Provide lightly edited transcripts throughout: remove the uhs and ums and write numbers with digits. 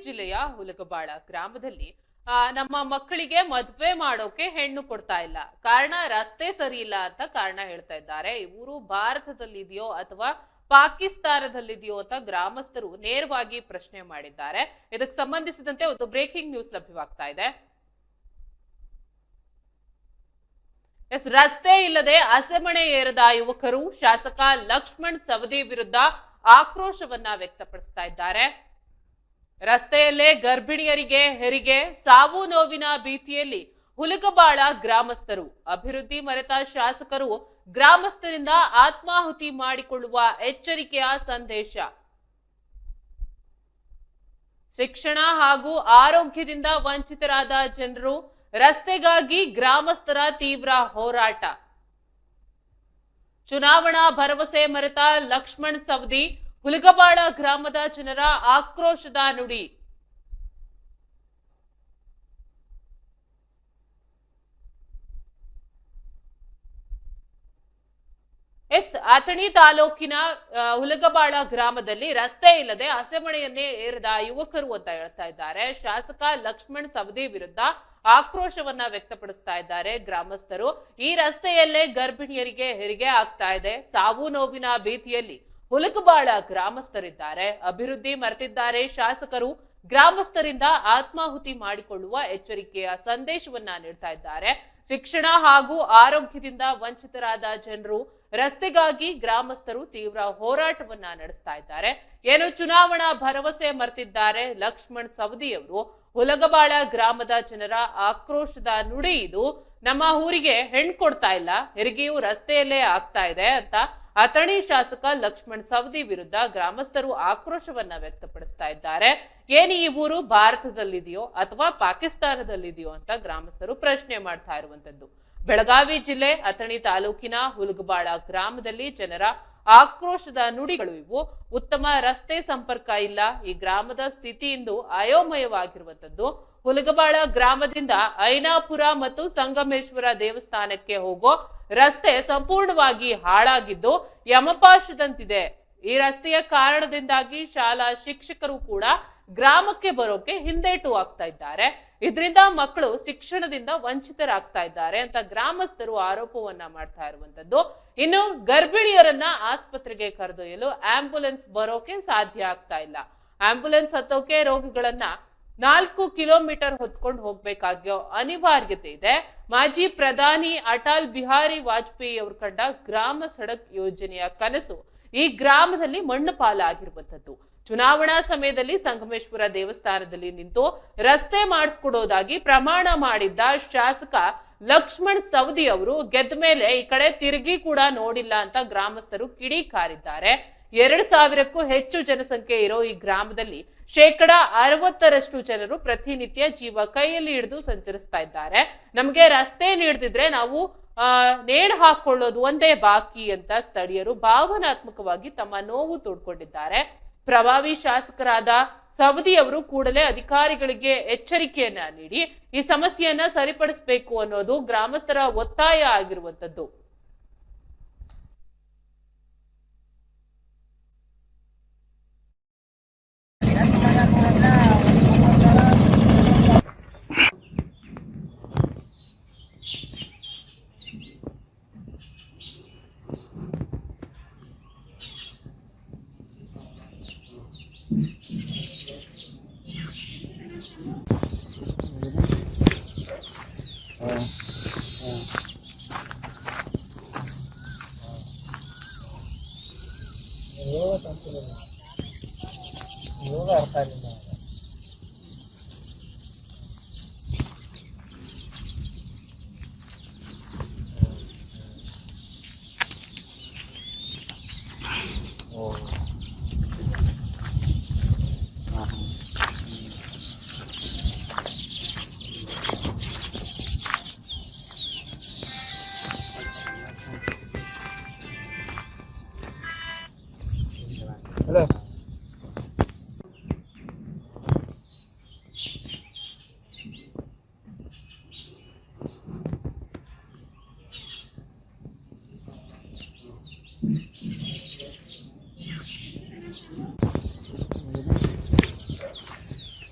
ಜಿಲ್ಲೆಯ ಹುಲಗಬಾಳ ಗ್ರಾಮದಲ್ಲಿ ನಮ್ಮ ಮಕ್ಕಳಿಗೆ ಮದ್ವೆ ಮಾಡೋಕೆ ಹೆಣ್ಣು ಕೊಡ್ತಾ ಇಲ್ಲ. ಕಾರಣ ರಸ್ತೆ ಸರಿ ಇಲ್ಲ ಅಂತ ಕಾರಣ ಹೇಳ್ತಾ ಇದ್ದಾರೆ. ಈ ಊರು ಭಾರತದಲ್ಲಿದೆಯೋ ಅಥವಾ ಪಾಕಿಸ್ತಾನದಲ್ಲಿದೆಯೋ ಅಂತ ಗ್ರಾಮಸ್ಥರು ನೇರವಾಗಿ ಪ್ರಶ್ನೆ ಮಾಡಿದ್ದಾರೆ. ಇದಕ್ಕೆ ಸಂಬಂಧಿಸಿದಂತೆ ಒಂದು ಬ್ರೇಕಿಂಗ್ ನ್ಯೂಸ್ ಲಭ್ಯವಾಗ್ತಾ ಇದೆ. ರಸ್ತೆ ಇಲ್ಲದೆ ಹಸೆಮಣೆ ಏರದ ಯುವಕರು ಶಾಸಕ ಲಕ್ಷ್ಮಣ್ ಸವದಿ ವಿರುದ್ಧ ಆಕ್ರೋಶವನ್ನ ವ್ಯಕ್ತಪಡಿಸ್ತಾ ಇದ್ದಾರೆ. ರಸ್ತೆಯಲ್ಲೇ ಗರ್ಭಿಣಿಯರಿಗೆ ಹೆರಿಗೆ, ಸಾವು ನೋವಿನ ಭೀತಿಯಲ್ಲಿ ಹುಲಗಬಾಳ ಗ್ರಾಮಸ್ಥರು. ಅಭಿವೃದ್ಧಿ ಮರೆತ ಶಾಸಕರು ಗ್ರಾಮಸ್ಥರಿಂದ ಆತ್ಮಾಹುತಿ ಮಾಡಿಕೊಳ್ಳುವ ಎಚ್ಚರಿಕೆಯ ಸಂದೇಶ. ಶಿಕ್ಷಣ ಹಾಗೂ ಆರೋಗ್ಯದಿಂದ ವಂಚಿತರಾದ ಜನರು, ರಸ್ತೆಗಾಗಿ ಗ್ರಾಮಸ್ಥರ ತೀವ್ರ ಹೋರಾಟ. ಚುನಾವಣಾ ಭರವಸೆ ಮರೆತ ಲಕ್ಷ್ಮಣ್ ಸವದಿ, ಹುಲಗಬಾಳ ಗ್ರಾಮದ ಜನರ ಆಕ್ರೋಶದ ನುಡಿ. ಅಥಣಿ ತಾಲೂಕಿನ ಹುಲಗಬಾಳ ಗ್ರಾಮದಲ್ಲಿ ರಸ್ತೆ ಇಲ್ಲದೆ ಹಸೆಮಣೆಯನ್ನೇ ಏರದ ಯುವಕರು ಅಂತ ಹೇಳ್ತಾ ಇದ್ದಾರೆ. ಶಾಸಕ ಲಕ್ಷ್ಮಣ್ ಸವದಿ ವಿರುದ್ಧ ಆಕ್ರೋಶವನ್ನ ವ್ಯಕ್ತಪಡಿಸ್ತಾ ಇದ್ದಾರೆ ಗ್ರಾಮಸ್ಥರು. ಈ ರಸ್ತೆಯಲ್ಲೇ ಗರ್ಭಿಣಿಯರಿಗೆ ಹೆರಿಗೆ ಆಗ್ತಾ ಇದೆ, ಸಾವು ನೋವಿನ ಭೀತಿಯಲ್ಲಿ ಹುಲಗಬಾಳ ಗ್ರಾಮಸ್ಥರಿದ್ದಾರೆ. ಅಭಿವೃದ್ಧಿ ಮರೆತಿದ್ದಾರೆ ಶಾಸಕರು, ಗ್ರಾಮಸ್ಥರಿಂದ ಆತ್ಮಾಹುತಿ ಮಾಡಿಕೊಳ್ಳುವ ಎಚ್ಚರಿಕೆಯ ಸಂದೇಶವನ್ನ ನೀಡ್ತಾ ಇದ್ದಾರೆ. ಶಿಕ್ಷಣ ಹಾಗೂ ಆರೋಗ್ಯದಿಂದ ವಂಚಿತರಾದ ಜನರು, ರಸ್ತೆಗಾಗಿ ಗ್ರಾಮಸ್ಥರು ತೀವ್ರ ಹೋರಾಟವನ್ನ ನಡೆಸ್ತಾ ಇದ್ದಾರೆ. ಏನು ಚುನಾವಣಾ ಭರವಸೆ ಮರೆತಿದ್ದಾರೆ ಲಕ್ಷ್ಮಣ್ ಸವದಿ ಅವರು. ಹುಲಗಬಾಳ ಗ್ರಾಮದ ಜನರ ಆಕ್ರೋಶದ ನುಡಿ ಇದು. ನಮ್ಮ ಊರಿಗೆ ಹೆಣ್ಣು ಕೊಡ್ತಾ ಇಲ್ಲ, ಹೆರಿಗೆಯು ರಸ್ತೆಯಲ್ಲೇ ಆಗ್ತಾ ಇದೆ ಅಂತ ಅಥಣಿ ಶಾಸಕ ಲಕ್ಷ್ಮಣ್ ಸವದಿ ವಿರುದ್ಧ ಗ್ರಾಮಸ್ಥರು ಆಕ್ರೋಶವನ್ನ ವ್ಯಕ್ತಪಡಿಸ್ತಾ ಇದ್ದಾರೆ. ಏನು ಈ ಊರು ಭಾರತದಲ್ಲಿದೆಯೋ ಅಥವಾ ಪಾಕಿಸ್ತಾನದಲ್ಲಿದೆಯೋ ಅಂತ ಗ್ರಾಮಸ್ಥರು ಪ್ರಶ್ನೆ ಮಾಡ್ತಾ ಇರುವಂತದ್ದು. ಬೆಳಗಾವಿ ಜಿಲ್ಲೆ ಅಥಣಿ ತಾಲೂಕಿನ ಹುಲಗಬಾಳ ಗ್ರಾಮದಲ್ಲಿ ಜನರ ಆಕ್ರೋಶದ ನುಡಿಗಳು ಇವು. ಉತ್ತಮ ರಸ್ತೆ ಸಂಪರ್ಕ ಇಲ್ಲ. ಈ ಗ್ರಾಮದ ಸ್ಥಿತಿ ಇಂದು ಅಯೋಮಯವಾಗಿರುವಂತದ್ದು. ಹುಲಗಬಾಳ ಗ್ರಾಮದಿಂದ ಐನಾಪುರ ಮತ್ತು ಸಂಗಮೇಶ್ವರ ದೇವಸ್ಥಾನಕ್ಕೆ ಹೋಗೋ ರಸ್ತೆ ಸಂಪೂರ್ಣವಾಗಿ ಹಾಳಾಗಿದ್ದು ಯಮಪಾಶದಂತಿದೆ. ಈ ರಸ್ತೆಯ ಕಾರಣದಿಂದಾಗಿ ಶಾಲಾ ಶಿಕ್ಷಕರು ಕೂಡ ಗ್ರಾಮಕ್ಕೆ ಬರೋಕೆ ಹಿಂದೇಟು ಆಗ್ತಾ ಇದ್ದಾರೆ. ಇದರಿಂದ ಮಕ್ಕಳು ಶಿಕ್ಷಣದಿಂದ ವಂಚಿತರಾಗ್ತಾ ಇದ್ದಾರೆ ಅಂತ ಗ್ರಾಮಸ್ಥರು ಆರೋಪವನ್ನ ಮಾಡ್ತಾ ಇರುವಂತದ್ದು. ಇನ್ನು ಗರ್ಭಿಣಿಯರನ್ನ ಆಸ್ಪತ್ರೆಗೆ ಕರೆದೊಯ್ಯಲು ಆಂಬ್ಯುಲೆನ್ಸ್ ಬರೋಕೆ ಸಾಧ್ಯ ಆಗ್ತಾ ಇಲ್ಲ. ಆಂಬ್ಯುಲೆನ್ಸ್ ಹತ್ತೋಕೆ ರೋಗಿಗಳನ್ನ 4 ಕಿಲೋಮೀಟರ್ ಹೊತ್ಕೊಂಡು ಹೋಗ್ಬೇಕಾಗಿರೋ ಅನಿವಾರ್ಯತೆ ಇದೆ. ಮಾಜಿ ಪ್ರಧಾನಿ ಅಟಲ್ ಬಿಹಾರಿ ವಾಜಪೇಯಿ ಅವರು ಕಂಡ ಗ್ರಾಮ ಸಡಕ್ ಯೋಜನೆಯ ಕನಸು ಈ ಗ್ರಾಮದಲ್ಲಿ ಮಣ್ಣು ಪಾಲಾಗಿರುವಂತದ್ದು. ಚುನಾವಣಾ ಸಮಯದಲ್ಲಿ ಸಂಗಮೇಶ್ವರ ದೇವಸ್ಥಾನದಲ್ಲಿ ನಿಂತು ರಸ್ತೆ ಮಾಡಿಸ್ಕೊಡೋದಾಗಿ ಪ್ರಮಾಣ ಮಾಡಿದ್ದ ಶಾಸಕ ಲಕ್ಷ್ಮಣ್ ಸವದಿ ಅವರು ಗೆದ್ದ ಮೇಲೆ ಈ ಕಡೆ ತಿರುಗಿ ಕೂಡ ನೋಡಿಲ್ಲ ಅಂತ ಗ್ರಾಮಸ್ಥರು ಕಿಡಿಕಾರಿದ್ದಾರೆ. 2000ಕ್ಕೂ ಹೆಚ್ಚು ಜನಸಂಖ್ಯೆ ಇರೋ ಈ ಗ್ರಾಮದಲ್ಲಿ 60% ಜನರು ಪ್ರತಿನಿತ್ಯ ಜೀವ ಕೈಯಲ್ಲಿ ಹಿಡಿದು ಸಂಚರಿಸ್ತಾ ಇದ್ದಾರೆ. ನಮಗೆ ರಸ್ತೆ ನೀಡದಿದ್ರೆ ನಾವು ನೇಣು ಹಾಕೊಳ್ಳೋದು ಒಂದೇ ಬಾಕಿ ಅಂತ ಸ್ಥಳೀಯರು ಭಾವನಾತ್ಮಕವಾಗಿ ತಮ್ಮ ನೋವು ತೋಡ್ಕೊಂಡಿದ್ದಾರೆ. ಪ್ರಭಾವಿ ಶಾಸಕರಾದ ಸವದಿ ಅವರು ಕೂಡಲೇ ಅಧಿಕಾರಿಗಳಿಗೆ ಎಚ್ಚರಿಕೆಯನ್ನ ನೀಡಿ ಈ ಸಮಸ್ಯೆಯನ್ನ ಸರಿಪಡಿಸಬೇಕು ಅನ್ನೋದು ಗ್ರಾಮಸ್ಥರ ಒತ್ತಾಯ ಆಗಿರುವಂತದ್ದು.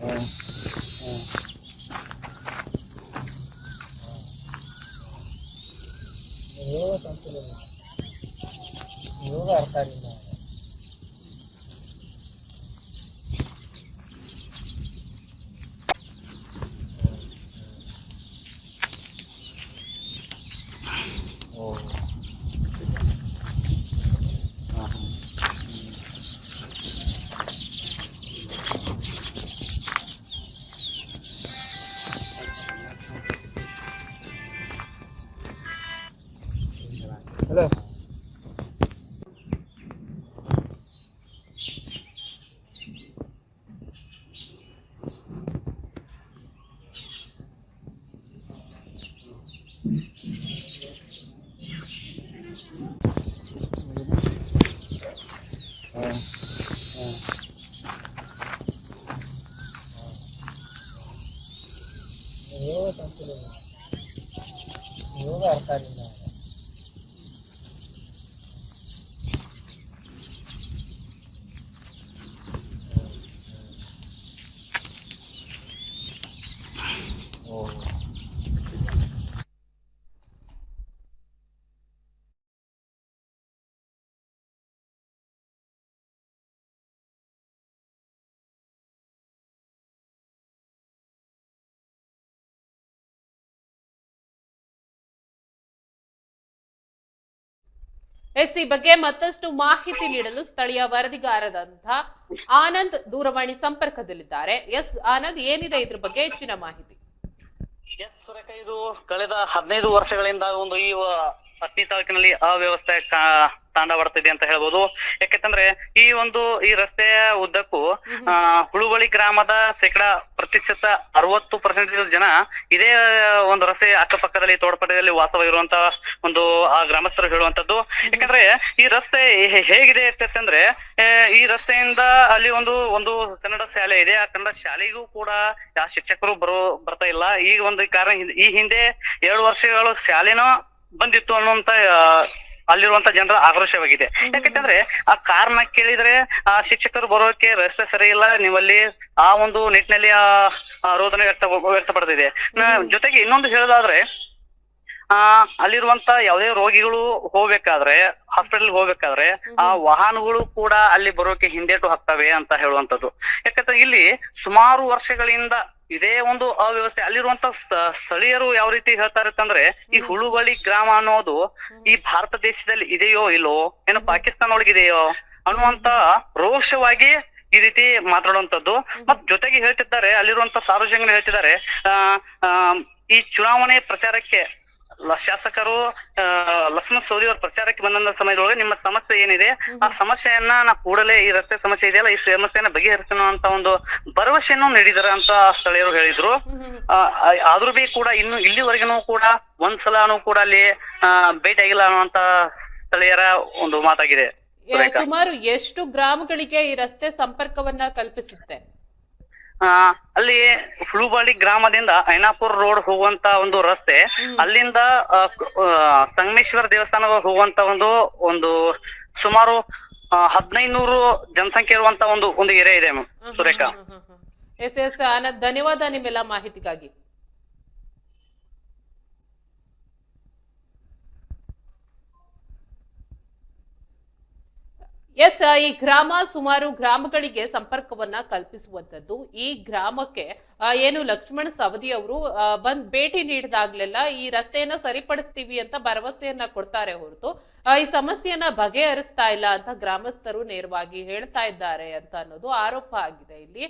ಹ್ಮ್ ಯೋಗ ಅರ್ಥ ಆಗಿಲ್ಲ. ಓ ಹಾಂ ಹಲೋ. ಹಾಂ ಹಾಂ ಯೋಗ ಯೋಗ ಅರ್ಥ ಆಗಿಲ್ಲ. ಓ ಈ ಬಗ್ಗೆ ಮತ್ತಷ್ಟು ಮಾಹಿತಿ ನೀಡಲು ಸ್ಥಳೀಯ ವರದಿಗಾರರಾದಂತಹ ಆನಂದ್ ದೂರವಾಣಿ ಸಂಪರ್ಕದಲ್ಲಿದ್ದಾರೆ. ಎಸ್ ಆನಂದ್, ಏನಿದೆ ಇದ್ರ ಬಗ್ಗೆ ಹೆಚ್ಚಿನ ಮಾಹಿತಿ? ಎಸ್ ಸುರೇಖ, ಇದು ಕಳೆದ 15 ವರ್ಷಗಳಿಂದ ಒಂದು ಈ ಅತ್ನಿ ತಾಲೂಕಿನಲ್ಲಿ ಅವ್ಯವಸ್ಥೆ ತಾಂಡವಾಡ್ತಿದೆ ಅಂತ ಹೇಳ್ಬೋದು. ಯಾಕಂತಂದ್ರೆ ಈ ರಸ್ತೆಯ ಉದ್ದಕ್ಕೂ ಹುಳುವಳಿ ಗ್ರಾಮದ ಪ್ರತಿಶತ 60% ಜನ ಇದೇ ಒಂದು ರಸ್ತೆ ಅಕ್ಕಪಕ್ಕದಲ್ಲಿ ತೋಡ್ಪಟ್ಟದಲ್ಲಿ ವಾಸವಾಗಿರುವಂತ ಒಂದು ಆ ಗ್ರಾಮಸ್ಥರು ಹೇಳುವಂತದ್ದು. ಯಾಕಂದ್ರೆ ಈ ರಸ್ತೆ ಹೇಗಿದೆ ಅಂತಂದ್ರೆ, ಈ ರಸ್ತೆಯಿಂದ ಅಲ್ಲಿ ಒಂದು ಕನ್ನಡ ಶಾಲೆ ಇದೆ. ಆ ಕನ್ನಡ ಶಾಲೆಗೂ ಕೂಡ ಯಾವ ಶಿಕ್ಷಕರು ಬರ್ತಾ ಇಲ್ಲ. ಈ ಒಂದು ಕಾರಣ, ಈ ಹಿಂದೆ 2 ವರ್ಷಗಳು ಶಾಲೆನೂ ಬಂದಿತ್ತು ಅನ್ನುವಂತ ಅಲ್ಲಿರುವಂತ ಜನರ ಆಕ್ರೋಶವಾಗಿದೆ. ಯಾಕಂತಂದ್ರೆ ಆ ಕಾರಣ ಕೇಳಿದ್ರೆ ಆ ಶಿಕ್ಷಕರು ಬರೋಕೆ ರಸ್ತೆ ಸರಿ ಇಲ್ಲ, ನೀವಲ್ಲಿ ಆ ಒಂದು ನಿಟ್ಟಿನಲ್ಲಿ ರೋದನೆ ವ್ಯಕ್ತಪಡ್ತಿದೆ. ಜೊತೆಗೆ ಇನ್ನೊಂದು ಹೇಳೋದಾದ್ರೆ, ಅಲ್ಲಿರುವಂತ ಯಾವುದೇ ರೋಗಿಗಳು ಹೋಗ್ಬೇಕಾದ್ರೆ, ಹಾಸ್ಪಿಟಲ್ ಹೋಗ್ಬೇಕಾದ್ರೆ ಆ ವಾಹನಗಳು ಕೂಡ ಅಲ್ಲಿ ಬರೋಕೆ ಹಿಂದೇಟು ಹಾಕ್ತವೆ ಅಂತ ಹೇಳುವಂತದ್ದು. ಯಾಕಂದ್ರೆ ಇಲ್ಲಿ ಸುಮಾರು ವರ್ಷಗಳಿಂದ ಇದೇ ಒಂದು ಅವ್ಯವಸ್ಥೆ. ಅಲ್ಲಿರುವಂತ ಸ್ಥಳೀಯರು ಯಾವ ರೀತಿ ಹೇಳ್ತಾರೆ ಅಂತಂದ್ರೆ, ಈ ಹುಳುವಳಿ ಗ್ರಾಮ ಅನ್ನೋದು ಈ ಭಾರತ ದೇಶದಲ್ಲಿ ಇದೆಯೋ ಇಲ್ಲೋ, ಏನೋ ಪಾಕಿಸ್ತಾನ ಒಳಗಿದೆಯೋ ಅನ್ನುವಂತ ರೋಷವಾಗಿ ಈ ರೀತಿ ಮಾತಾಡುವಂತದ್ದು. ಮತ್ ಜೊತೆಗೆ ಹೇಳ್ತಿದ್ದಾರೆ, ಅಲ್ಲಿರುವಂತ ಸಾರ್ವಜನಿಕರು ಹೇಳ್ತಿದ್ದಾರೆ, ಈ ಚುನಾವಣೆ ಪ್ರಚಾರಕ್ಕೆ ಶಾಸಕರು ಲಕ್ಷ್ಮಣ ಸವದಿ ಅವರ ಪ್ರಚಾರಕ್ಕೆ ಬಂದಂತ ಸಮಯದೊಳಗೆ ನಿಮ್ಮ ಸಮಸ್ಯೆ ಏನಿದೆ, ಆ ಸಮಸ್ಯೆಯನ್ನ ನಾ ಕೂಡಲೇ, ಈ ರಸ್ತೆ ಸಮಸ್ಯೆ ಇದೆಯಲ್ಲ, ಈ ಸಮಸ್ಯೆಯನ್ನ ಬಗೆಹರಿಸೋಣ ಅಂತ ಒಂದು ಭರವಸೆಯನ್ನು ನೀಡಿದಾರೆ ಅಂತ ಸ್ಥಳೀಯರು ಹೇಳಿದ್ರು. ಆದ್ರೂ ಬಿ ಕೂಡ ಇನ್ನು ಇಲ್ಲಿವರೆಗೂ ಕೂಡ ಒಂದ್ಸಲಾನು ಕೂಡ ಅಲ್ಲಿ ಭೇಟಿ ಆಗಿಲ್ಲ ಅನ್ನುವಂತ ಸ್ಥಳೀಯರ ಒಂದು ಮಾತಾಗಿದೆ. ಸುಮಾರು ಎಷ್ಟು ಗ್ರಾಮಗಳಿಗೆ ಈ ರಸ್ತೆ ಸಂಪರ್ಕವನ್ನ ಕಲ್ಪಿಸುತ್ತೆ? ಅಲ್ಲಿ ಹುಳುಬಾಳಿ ಗ್ರಾಮದಿಂದ ಐನಾಪುರ್ ರೋಡ್ ಹೋಗುವಂತ ಒಂದು ರಸ್ತೆ, ಅಲ್ಲಿಂದ ಸಂಗಮೇಶ್ವರ ದೇವಸ್ಥಾನ ಹೋಗುವಂತ ಒಂದು ಸುಮಾರು 1500 ಜನಸಂಖ್ಯೆ ಇರುವಂತ ಒಂದು ಏರಿಯಾ ಇದೆ ಸುರೇಖಾ. ಎಸ್ ಆನಂದ್, ಧನ್ಯವಾದ ನಿಮ್ಮೆಲ್ಲ ಮಾಹಿತಿಗಾಗಿ. ಎಸ್, ಈ ಗ್ರಾಮ ಸುಮಾರು ಗ್ರಾಮಗಳಿಗೆ ಸಂಪರ್ಕವನ್ನ ಕಲ್ಪಿಸುವಂತದ್ದು. ಈ ಗ್ರಾಮಕ್ಕೆ ಏನು ಲಕ್ಷ್ಮಣ್ ಸವದಿ ಅವರು ಭೇಟಿ ನೀಡಿದಾಗ್ಲೆಲ್ಲ ಈ ರಸ್ತೆಯನ್ನ ಸರಿಪಡಿಸ್ತೀವಿ ಅಂತ ಭರವಸೆಯನ್ನ ಕೊಡ್ತಾರೆ ಹೊರತು ಈ ಸಮಸ್ಯೆಯನ್ನ ಬಗೆಹರಿಸ್ತಾ ಇಲ್ಲ ಅಂತ ಗ್ರಾಮಸ್ಥರು ನೇರವಾಗಿ ಹೇಳ್ತಾ ಇದ್ದಾರೆ ಅಂತ ಅನ್ನೋದು ಆರೋಪ ಆಗಿದೆ ಇಲ್ಲಿ.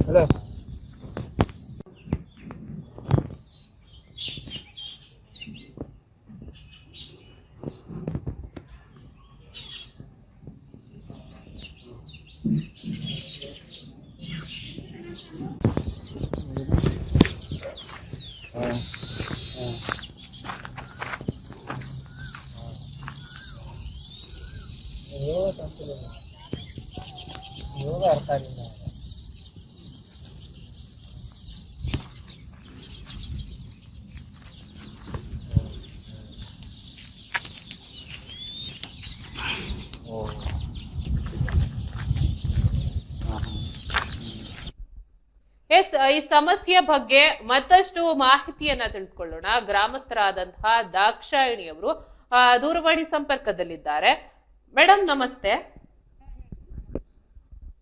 ಹಲೋ ಯೋಗ ಅರ್ಥ ಆಗಿಲ್ಲ ಎಸ್, ಈ ಸಮಸ್ಯೆ ಬಗ್ಗೆ ಮತ್ತಷ್ಟು ಮಾಹಿತಿಯನ್ನ ತಿಳ್ಕೊಳ್ಳೋಣ. ಗ್ರಾಮಸ್ಥರಾದಂತಹ ದಾಕ್ಷಾಯಿಣಿಯವರು ದೂರವಾಣಿ ಸಂಪರ್ಕದಲ್ಲಿದ್ದಾರೆ. ಮೇಡಮ್ ನಮಸ್ತೆ.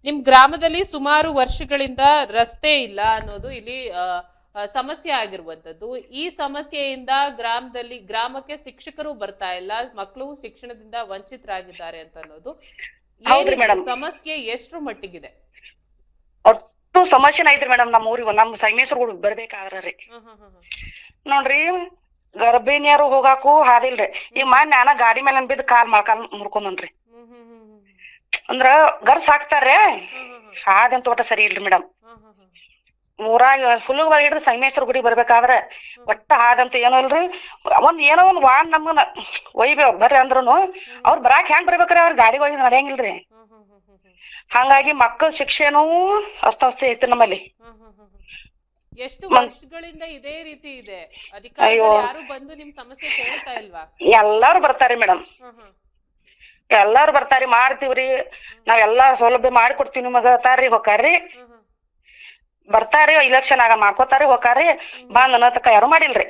ನಿಮ್ ಗ್ರಾಮದಲ್ಲಿ ಸುಮಾರು ವರ್ಷಗಳಿಂದ ರಸ್ತೆ ಇಲ್ಲ ಅನ್ನೋದು ಇಲ್ಲಿ ಸಮಸ್ಯೆ ಆಗಿರುವಂತದ್ದು. ಈ ಸಮಸ್ಯೆಯಿಂದ ಗ್ರಾಮಕ್ಕೆ ಶಿಕ್ಷಕರು ಬರ್ತಾ ಇಲ್ಲ, ಮಕ್ಕಳು ಶಿಕ್ಷಣದಿಂದ ವಂಚಿತರಾಗಿದ್ದಾರೆ ಅಂತ ಅನ್ನೋದು ಸಮಸ್ಯೆ ಎಷ್ಟರ ಮಟ್ಟಿಗಿದೆ? ಅಷ್ಟು ಸಮಸ್ಯೆನ ಐತ್ರಿ ಮೇಡಮ್. ನಮ್ಮ ಊರಿಗೆ ನಮ್ಮ ಸೈಮೇಶ್ವರ್ಗಳು ಬರ್ಬೇಕಾದ್ರಿ ನೋಡ್ರಿ, ಗರ್ಭಿಣಿಯರು ಹೋಗಾಕು ಹಾದಿಲ್ರಿ. ಈ ಮಾನ್ ನಾನ ಗಾಡಿ ಮೇಲೆ ಬಿದ್ದು ಕಾಲ್ ಮುರ್ಕೊಂಡ್ರಿ. ಅಂದ್ರ ಗರ್ಸ್ ಹಾಕ್ತಾರ್ರಿ, ಹಾದಂತ ಒಟ್ಟ ಸರಿ ಇಲ್ರಿ ಮೇಡಮ್. ಊರಾಗ ಫುಲ್ ಹಿಡಿದು ಸೈಮೇಶ್ವರ ಗುಡಿ ಬರ್ಬೇಕಾದ್ರೆ ಒಟ್ಟ ಹಾದಂತ ಏನೋ ಇಲ್ರಿ. ಏನೋ ಒಂದ್ ವಾನ್ ನಮ್ಗ ಒಯ್ಬ ಬರ್ರಿ ಅಂದ್ರುನು ಅವ್ರ ಬರಾಕ್ ಹೆಂಗ್ ಬರ್ಬೇಕ್ರಿ, ಅವ್ರ ಗಾಡಿ ಒಯ್ದು ನಡೆಯಂಗಿಲ್ರಿ. ಹಂಗಾಗಿ ಮಕ್ಕಳ ಶಿಕ್ಷೆನೂ ಅಸ್ತವ್ಯಸ್ತ ಐತಿ ನಮ್ಮಲ್ಲಿ. ಎಷ್ಟು ವರ್ಷಗಳಿಂದ ಇದೇ ರೀತಿ ಇದೆ? ಅಧಿಕಾರಿಗಳು ಯಾರು ಬಂದು ನಿಮ್ ಸಮಸ್ಯೆ ಕೇಳ್ತಾ ಇಲ್ವಾ? ಎಲ್ಲಾರು ಬರ್ತಾರಿ ಮೇಡಮ್, ಎಲ್ಲಾರು ಬರ್ತಾರಿ, ಮಾಡ್ತೀವ್ರಿ ನಾವೆಲ್ಲಾ ಸೌಲಭ್ಯ ಮಾಡಿಕೊಡ್ತೀವಿ ನಿಮಗ ತಾರಿ ಹೋಕಾರಿ, ಬರ್ತಾರಿ ಇಲೆಕ್ಷನ್ ಆಗ ಮಾಡ್ಕೋತಾರಿ ಹೋಕಾರಿ. ಬಂದ್ ಅನ್ನತಕ್ಕ ಯಾರು ಮಾಡಿಲ್ರಿ.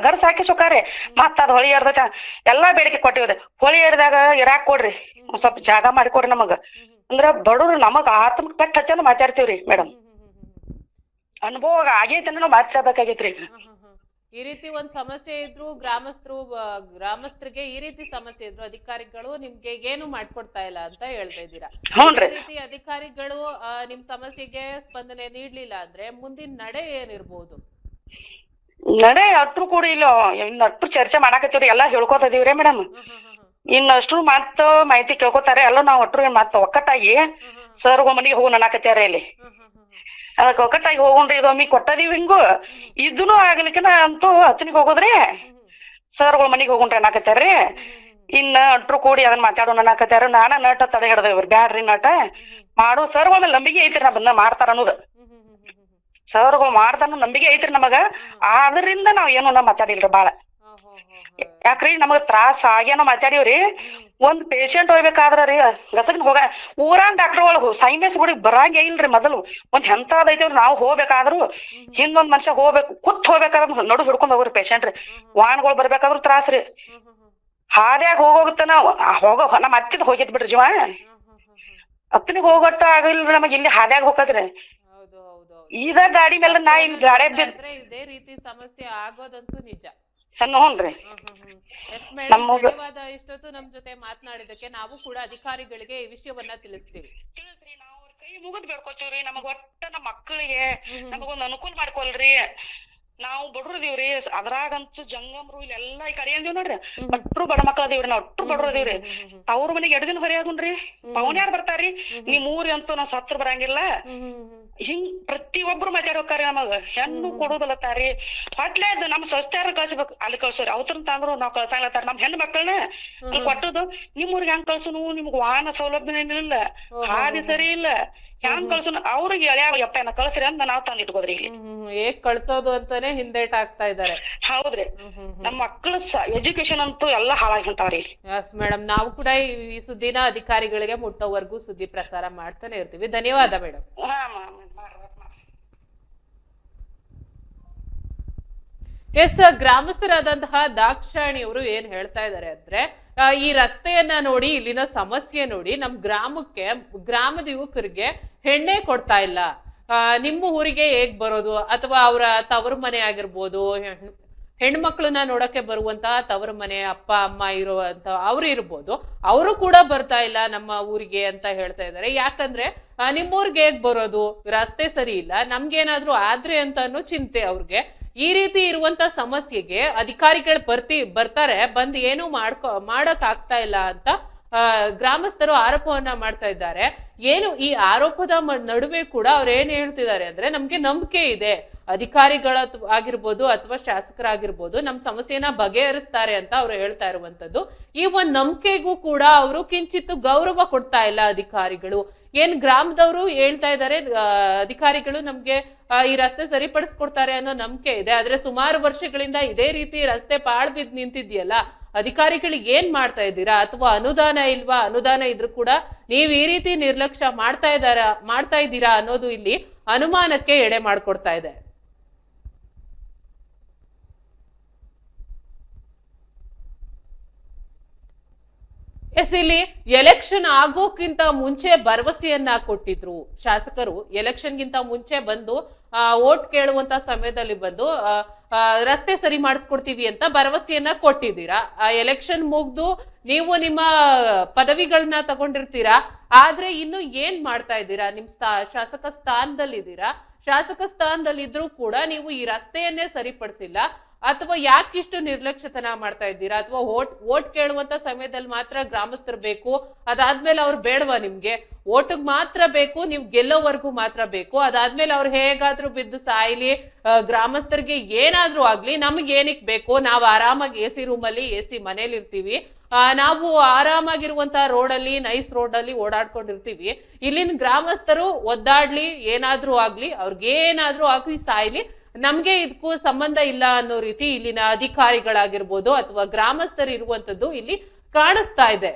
ಗರ್ಸ್ ಹಾಕಿ ಸೊಕಾರಿ. ಮತ್ತ ಅದ್ ಹೊಳಿ ಏರ್ದ ಎಲ್ಲಾ ಬೇಡಿಕೆ ಕೊಟ್ಟಿವ್ರಿ. ಹೊಳಿ ಏರಿದಾಗ ಇರಾಕ್ ಕೊಡ್ರಿ, ಒಂದ್ ಸ್ವಲ್ಪ ಜಾಗ ಮಾಡಿಕೊಡ್ರಿ ನಮಗ. ಅಂದ್ರ ಬಡವ್ರು ನಮಗ ಆತ್ಮಕ್ ಪೆಟ್ಟ ಹಚ್ಚನ ಮಾತಾಡ್ತೀವ್ರಿ ಮೇಡಮ್. ಅನುಭವ ಆಗೈತೆ ನಾವು ಮಾತಾಡ್ಬೇಕಾಗೈತ್ರಿ. ಈ ರೀತಿ ಒಂದ್ ಸಮಸ್ಯೆ ಇದ್ರು ಗ್ರಾಮಸ್ಥರಿಗೆ ಈ ರೀತಿ ಸಮಸ್ಯೆ ಇದ್ರು ಅಧಿಕಾರಿಗಳು ನಿಮ್ಗೆ ಏನು ಮಾಡ್ಕೊಡ್ತಾ ಇಲ್ಲ ಅಂತ ಹೇಳ್ತಾ ಇದ್ದೀರಾ. ಈ ರೀತಿ ಅಧಿಕಾರಿಗಳು ನಿಮ್ ಸಮಸ್ಯೆಗೆ ಸ್ಪಂದನೆ ನೀಡ್ಲಿಲ್ಲ ಅಂದ್ರೆ ಮುಂದಿನ ನಡೆ ಏನಿರ್ಬೋದು? ನಡೆ ಅಟ್ರು ಕೂಡ ಇಲ್ಲ, ಇನ್ನಷ್ಟು ಚರ್ಚೆ ಮಾಡಾಕತ್ತೀವ್ರಿ, ಎಲ್ಲಾ ಹೇಳ್ಕೊತ ಇದೀವ್ರಿ ಮೇಡಮ್. ಇನ್ನಷ್ಟು ಮತ್ತ ಮಾಹಿತಿ ಕೇಳ್ಕೊತಾರೆ ಎಲ್ಲ. ನಾವ್ ಒಟ್ರು ಮತ್ತ ಒಕ್ಕಟ್ಟಾಗಿ ಸರ್ಗಳ ಮನಿಗೆ ಹೋಗ್ ಅನ್ನಕತ್ಯಾರ ಇಲ್ಲಿ. ಅದಕ್ಕೆ ಒಕ್ಕಟ್ಟಾಗಿ ಹೋಗೋಣ್ರಿ, ಇದು ಒಮ್ಮೆ ಕೊಟ್ಟದೀವಿ ಹಿಂಗು ಇದನ್ನು ಆಗ್ಲಿಕ್ಕೆ ಅಂತೂ ಹತ್ತನಿಗೆ ಹೋಗೋದ್ರಿ ಸರ್ಗಳ ಮನಿಗೆ ಹೋಗೋಣ್ರಿ ಅನ್ನಕತ್ಯಾರ್ರಿ. ಇನ್ನ ಅಟ್ರು ಕೂಡಿ ಅದನ್ನ ಮಾತಾಡೋಣ ಅನ್ನಕತ್ಯಾರ. ನಾನ ನಟ ತಡೆ ಹಿಡ್ದೇವ್ರಿ, ಬ್ಯಾಡ್ರಿ ನಟ ಮಾಡೋ ಸರ್ಗಳ ಮೇಲೆ ನಂಬಿಕೆ ಐತ್ರಿ, ನಾ ಬಂದ ಮಾಡ್ತಾರ ಅನ್ನೋದು. ಸರ್ಗಳು ಮಾಡ್ತಾನ ನಂಬಿಕೆ ಐತ್ರಿ ನಮಗ. ಆದ್ರಿಂದ ನಾವ್ ಏನು ಮಾತಾಡಿಲ್ರಿ ಬಾಳ. ಯಾಕ್ರಿ ನಮಗ ತ್ರಾಸ ಆಗ್ಯಾನ ಮಾತಾಡಿವ್ರಿ. ಒಂದ್ ಪೇಷಂಟ್ ಹೋಗ್ಬೇಕಾದ್ರ ರೀ ಗಸಗ್ ಹೋಗ ಊರಾನ್ ಡಾಕ್ಟರ್ ಒಳಗು ಸೈನ್ಸ್ ಗುಡಿಗೆ ಬರಾಂಗೇ ಇಲ್ರಿ. ಮೊದಲು ಒಂದ್ ಎಂತದೈತೇವ್ರಿ, ನಾವ್ ಹೋಗ್ಬೇಕಾದ್ರು ಹಿಂದೊಂದ್ ಮನುಷ್ಯ ಹೋಗ್ಬೇಕು, ಕುತ್ ಹೋಗ್ಬೇಕಾದ್ರ ನಡು ಹಿಡ್ಕೊಂಡ್ ಹೋಗ್ರಿ ಪೇಷಂಟ್ ರೀ. ವಾಹನಗಳು ಬರ್ಬೇಕಾದ್ರು ತ್ರಾಸ್ರಿ. ಹಾದ್ಯಾಗ ಹೋಗೋಗುತ್ತ ನಾವ್ ನಮ್ ಅತ್ತಿದ್ ಹೋಗಿದ್ ಬಿಡ್ರಿ ಜೀವ. ಅತ್ತನಿಗೆ ಹೋಗಟ್ಟ ಆಗಿಲ್ರಿ ನಮಗ್ ಇಲ್ಲಿ ಹಾದ್ಯಾಗ ಹೋಗದ್ರಿ. ಇದ ಗಾಡಿ ಮೇಲೆ ನಾ ಇಲ್ಲಿ ಗಾಡಿ ಇದೇ ರೀತಿ ಸಮಸ್ಯೆ ಆಗೋದಂತೂ ನಿಜ. ಹ್ಞೂನ್ರಿ. ಧನ್ಯವಾದ ಇಷ್ಟೊತ್ತು ನಮ್ ಜೊತೆ ಮಾತನಾಡಿದಕ್ಕೆ. ನಾವು ಕೂಡ ಅಧಿಕಾರಿಗಳಿಗೆ ಈ ವಿಷಯವನ್ನ ತಿಳಿಸ್ತೀವಿ. ನಾವು ಅವ್ರ ಕೈ ಮುಗಿದ್ ಬೇಡ್ಕೊತೀವ್ರಿ, ನಮಗ ಒಟ್ಟ ನಮ್ಮ ಮಕ್ಕಳಿಗೆ ನಮಗೊಂದ್ ಅನುಕೂಲ ಮಾಡ್ಕೊಲ್ರಿ. ನಾವು ಬಡ್ರದೀವ್ರಿ, ಅದ್ರಾಗಂತೂ ಜಂಗಮ್ರು ಇಲ್ಲೆಲ್ಲಾ ಈ ಕಡೆ ಅಂದಿವ್ ನೋಡ್ರಿ. ಅಟ್ರು ಬಡ ಮಕ್ಳ ಅದೀವ್ರಿ, ನಾವ್ ಅಟ್ರು ಬಡ್ರು ಅದೀವ್ರಿ. ಅವ್ರ ಮನೆಗೆ 2 ದಿನ ಹೊರೆ ಆಗುನ್ರಿ, ಪವನ್ಯಾರ್ ಬರ್ತಾರಿ. ನಿಮ್ ಊರಿ ಅಂತೂ ನಾವ್ ಸತ್ರ ಬರಂಗಿಲ್ಲ. ಹಿಂಗ್ ಪ್ರತಿಯೊಬ್ರು ಮಾತಾಡೋಕಾರಿ. ನಮಗ ಹೆಣ್ಣು ಕೊಡುದಲ್ಲತ್ತಾರಿ. ಹೊಟ್ಲೆ ನಮ್ ಸ್ವಸ್ಥ್ಯಾರ ಕಳ್ಸ್ಬೇಕು, ಅಲ್ಲಿ ಕಳ್ಸೋರಿ. ಅವತ್ರನ್ ತಂದ್ರು ನಾವ್ ಕಳ್ಸಂಗ್ಲತ್ತಾರ. ನಮ್ ಹೆಣ್ಣು ಮಕ್ಕಳನ್ನ ಅಲ್ಲಿ ಕೊಟ್ಟುದು. ನಿಮ್ ಊರಿಗೆ ಹೆಂಗ್ ಕಳ್ಸುನು, ನಿಮ್ಗ್ ವಾಹನ ಸೌಲಭ್ಯ ಏನಿಲ್ಲ, ಹಾದಿ ಸರಿ ಇಲ್ಲ, ಹೆಂಗ್ ಕಳ್ಸುನು? ಅವ್ರಿಗೆ ಯಪ್ಪ ಏನ ಕಳ್ಸ್ರಿ ಅಂತ ನಾವ್ ತಂದ್ ಇಟ್ಕೋದ್ರಿ ಇಲ್ಲಿ. ಹೇಗ್ ಕಳ್ಸೋದು ಅಂತಾನೆ ಹಿಂದೇಟ್ ಆಗ್ತಾ ಇದಾರೆ. ಹೌದ್ರಿ, ನಮ್ ಮಕ್ಕಳ ಎಜುಕೇಶನ್ ಅಂತೂ ಎಲ್ಲಾ ಹಾಳಾಗಿ ಹೊಂಟಾವ್ರಿ. ಎಸ್ ಮೇಡಮ್, ನಾವು ಕೂಡ ಈ ಸುದ್ದಿನ ಅಧಿಕಾರಿಗಳಿಗೆ ಮುಟ್ಟೋವರೆಗೂ ಸುದ್ದಿ ಪ್ರಸಾರ ಮಾಡ್ತಾನೆ ಇರ್ತೀವಿ. ಧನ್ಯವಾದ ಮೇಡಮ್. ಎಸ್, ಗ್ರಾಮಸ್ಥರಾದಂತಹ ದಾಕ್ಷಾಯಿಣಿಯವರು ಏನ್ ಹೇಳ್ತಾ ಇದ್ದಾರೆ ಅಂದ್ರೆ, ಈ ರಸ್ತೆಯನ್ನ ನೋಡಿ, ಇಲ್ಲಿನ ಸಮಸ್ಯೆ ನೋಡಿ, ನಮ್ ಗ್ರಾಮದ ಯುವಕರಿಗೆ ಹೆಣ್ಣೆ ಕೊಡ್ತಾ ಇಲ್ಲ. ನಿಮ್ಮ ಊರಿಗೆ ಹೇಗ್ ಬರೋದು, ಅಥವಾ ಅವರ ತವರು ಮನೆ ಆಗಿರ್ಬೋದು, ಹೆಣ್ಮಕ್ಳನ್ನ ನೋಡಕ್ಕೆ ಬರುವಂತಹ ತವರು ಮನೆ ಅಪ್ಪ ಅಮ್ಮ ಇರುವಂತ ಅವ್ರು ಇರ್ಬೋದು, ಅವರು ಕೂಡ ಬರ್ತಾ ಇಲ್ಲ ನಮ್ಮ ಊರಿಗೆ ಅಂತ ಹೇಳ್ತಾ ಇದ್ದಾರೆ. ಯಾಕಂದ್ರೆ ನಿಮ್ಮೂರ್ಗೆ ಹೇಗ್ ಬರೋದು, ರಸ್ತೆ ಸರಿ ಇಲ್ಲ, ನಮ್ಗೇನಾದ್ರೂ ಆದ್ರೆ ಅಂತ ಅನ್ನೋ ಚಿಂತೆ ಅವ್ರಿಗೆ. ಈ ರೀತಿ ಇರುವಂತ ಸಮಸ್ಯೆಗೆ ಅಧಿಕಾರಿಗಳು ಬರ್ತಾರೆ, ಬಂದು ಏನು ಮಾಡಕ್ ಆಗ್ತಾ ಇಲ್ಲ ಅಂತ ಗ್ರಾಮಸ್ಥರು ಆರೋಪವನ್ನ ಮಾಡ್ತಾ ಇದ್ದಾರೆ. ಏನು ಈ ಆರೋಪದ ನಡುವೆ ಕೂಡ ಅವ್ರು ಏನ್ ಹೇಳ್ತಿದ್ದಾರೆ ಅಂದ್ರೆ, ನಮ್ಗೆ ನಂಬಿಕೆ ಇದೆ ಅಧಿಕಾರಿಗಳ ಆಗಿರ್ಬೋದು ಅಥವಾ ಶಾಸಕರಾಗಿರ್ಬೋದು ನಮ್ ಸಮಸ್ಯೆನ ಬಗೆಹರಿಸ್ತಾರೆ ಅಂತ ಅವ್ರು ಹೇಳ್ತಾ ಇರುವಂತದ್ದು. ಈ ಒಂದ್ ನಂಬಿಕೆಗೂ ಕೂಡ ಅವರು ಕಿಂಚಿತ್ತು ಗೌರವ ಕೊಡ್ತಾ ಇಲ್ಲ ಅಧಿಕಾರಿಗಳು. ಏನ್ ಗ್ರಾಮದವರು ಹೇಳ್ತಾ ಇದ್ದಾರೆ ಅಧಿಕಾರಿಗಳು ನಮ್ಗೆ ಈ ರಸ್ತೆ ಸರಿಪಡಿಸ್ಕೊಡ್ತಾರೆ ಅನ್ನೋ ನಂಬಿಕೆ ಇದೆ, ಆದ್ರೆ ಸುಮಾರು ವರ್ಷಗಳಿಂದ ಇದೇ ರೀತಿ ರಸ್ತೆ ಪಾಳ್ ಬಿದ್ದು ನಿಂತಿದ್ಯಲ್ಲ, ಅಧಿಕಾರಿಗಳಿಗೆ ಏನ್ ಮಾಡ್ತಾ ಇದ್ದೀರಾ? ಅಥವಾ ಅನುದಾನ ಇಲ್ವಾ? ಅನುದಾನ ಇದ್ರೂ ಕೂಡ ನೀವ್ ಈ ರೀತಿ ನಿರ್ಲಕ್ಷ್ಯ ಮಾಡ್ತಾ ಇದ್ದೀರಾ ಅನ್ನೋದು ಇಲ್ಲಿ ಅನುಮಾನಕ್ಕೆ ಎಡೆ ಮಾಡ್ಕೊಡ್ತಾ ಇದೆ. ಇಲ್ಲಿ ಎಲೆಕ್ಷನ್ ಆಗೋಕ್ಕಿಂತ ಮುಂಚೆ ಭರವಸೆಯನ್ನ ಕೊಟ್ಟಿದ್ರು ಶಾಸಕರು. ಎಲೆಕ್ಷನ್ಗಿಂತ ಮುಂಚೆ ಬಂದು ವೋಟ್ ಕೇಳುವಂತ ಸಮಯದಲ್ಲಿ ಬಂದು ರಸ್ತೆ ಸರಿ ಮಾಡಿಸ್ಕೊಡ್ತೀವಿ ಅಂತ ಭರವಸೆಯನ್ನ ಕೊಟ್ಟಿದ್ದೀರಾ. ಎಲೆಕ್ಷನ್ ಮುಗ್ದು ನೀವು ನಿಮ್ಮ ಪದವಿಗಳನ್ನ ತಗೊಂಡಿರ್ತೀರಾ, ಆದ್ರೆ ಇನ್ನು ಏನ್ ಮಾಡ್ತಾ ಇದ್ದೀರಾ? ನಿಮ್ ಶಾಸಕ ಸ್ಥಾನದಲ್ಲಿದ್ದೀರಾ, ಶಾಸಕ ಸ್ಥಾನದಲ್ಲಿದ್ರೂ ಕೂಡ ನೀವು ಈ ರಸ್ತೆಯನ್ನೇ ಸರಿಪಡಿಸಿಲ್ಲ. ಅಥವಾ ಯಾಕಿಷ್ಟು ನಿರ್ಲಕ್ಷ್ಯತನ ಮಾಡ್ತಾ ಇದ್ದೀರಾ? ಅಥವಾ ವೋಟ್ ಕೇಳುವಂತ ಸಮಯದಲ್ಲಿ ಮಾತ್ರ ಗ್ರಾಮಸ್ಥರು ಬೇಕು, ಅದಾದ್ಮೇಲೆ ಅವ್ರು ಬೇಡವಾ ನಿಮ್ಗೆ? ವೋಟಿಗೆ ಮಾತ್ರ ಬೇಕು, ನೀವು ಗೆಲ್ಲೋವರೆಗೂ ಮಾತ್ರ ಬೇಕು, ಅದಾದ್ಮೇಲೆ ಅವ್ರು ಹೇಗಾದ್ರೂ ಬಿದ್ದು ಸಾಯ್ಲಿ, ಗ್ರಾಮಸ್ಥರಿಗೆ ಏನಾದ್ರೂ ಆಗ್ಲಿ, ನಮ್ಗೆ ಏನಕ್ ಬೇಕು? ನಾವು ಆರಾಮಾಗಿ AC ರೂಮಲ್ಲಿ AC ಮನೇಲಿ ಇರ್ತೀವಿ, ನಾವು ಆರಾಮಾಗಿರುವಂತ ರೋಡಲ್ಲಿ ನೈಸ್ ರೋಡಲ್ಲಿ ಓಡಾಡ್ಕೊಂಡಿರ್ತೀವಿ. ಇಲ್ಲಿನ ಗ್ರಾಮಸ್ಥರು ಒದ್ದಾಡ್ಲಿ, ಏನಾದ್ರೂ ಆಗ್ಲಿ, ಅವ್ರಿಗೇನಾದ್ರೂ ಆಗ್ಲಿ, ಸಾಯ್ಲಿ, ನಮ್ಗೆ ಇದಕ್ಕೂ ಸಂಬಂಧ ಇಲ್ಲ ಅನ್ನೋ ರೀತಿ ಇಲ್ಲಿನ ಅಧಿಕಾರಿಗಳಾಗಿರ್ಬೋದು ಅಥವಾ ಗ್ರಾಮಸ್ಥರು ಇರುವಂತದ್ದು ಇಲ್ಲಿ ಕಾಣಿಸ್ತಾ ಇದೆ.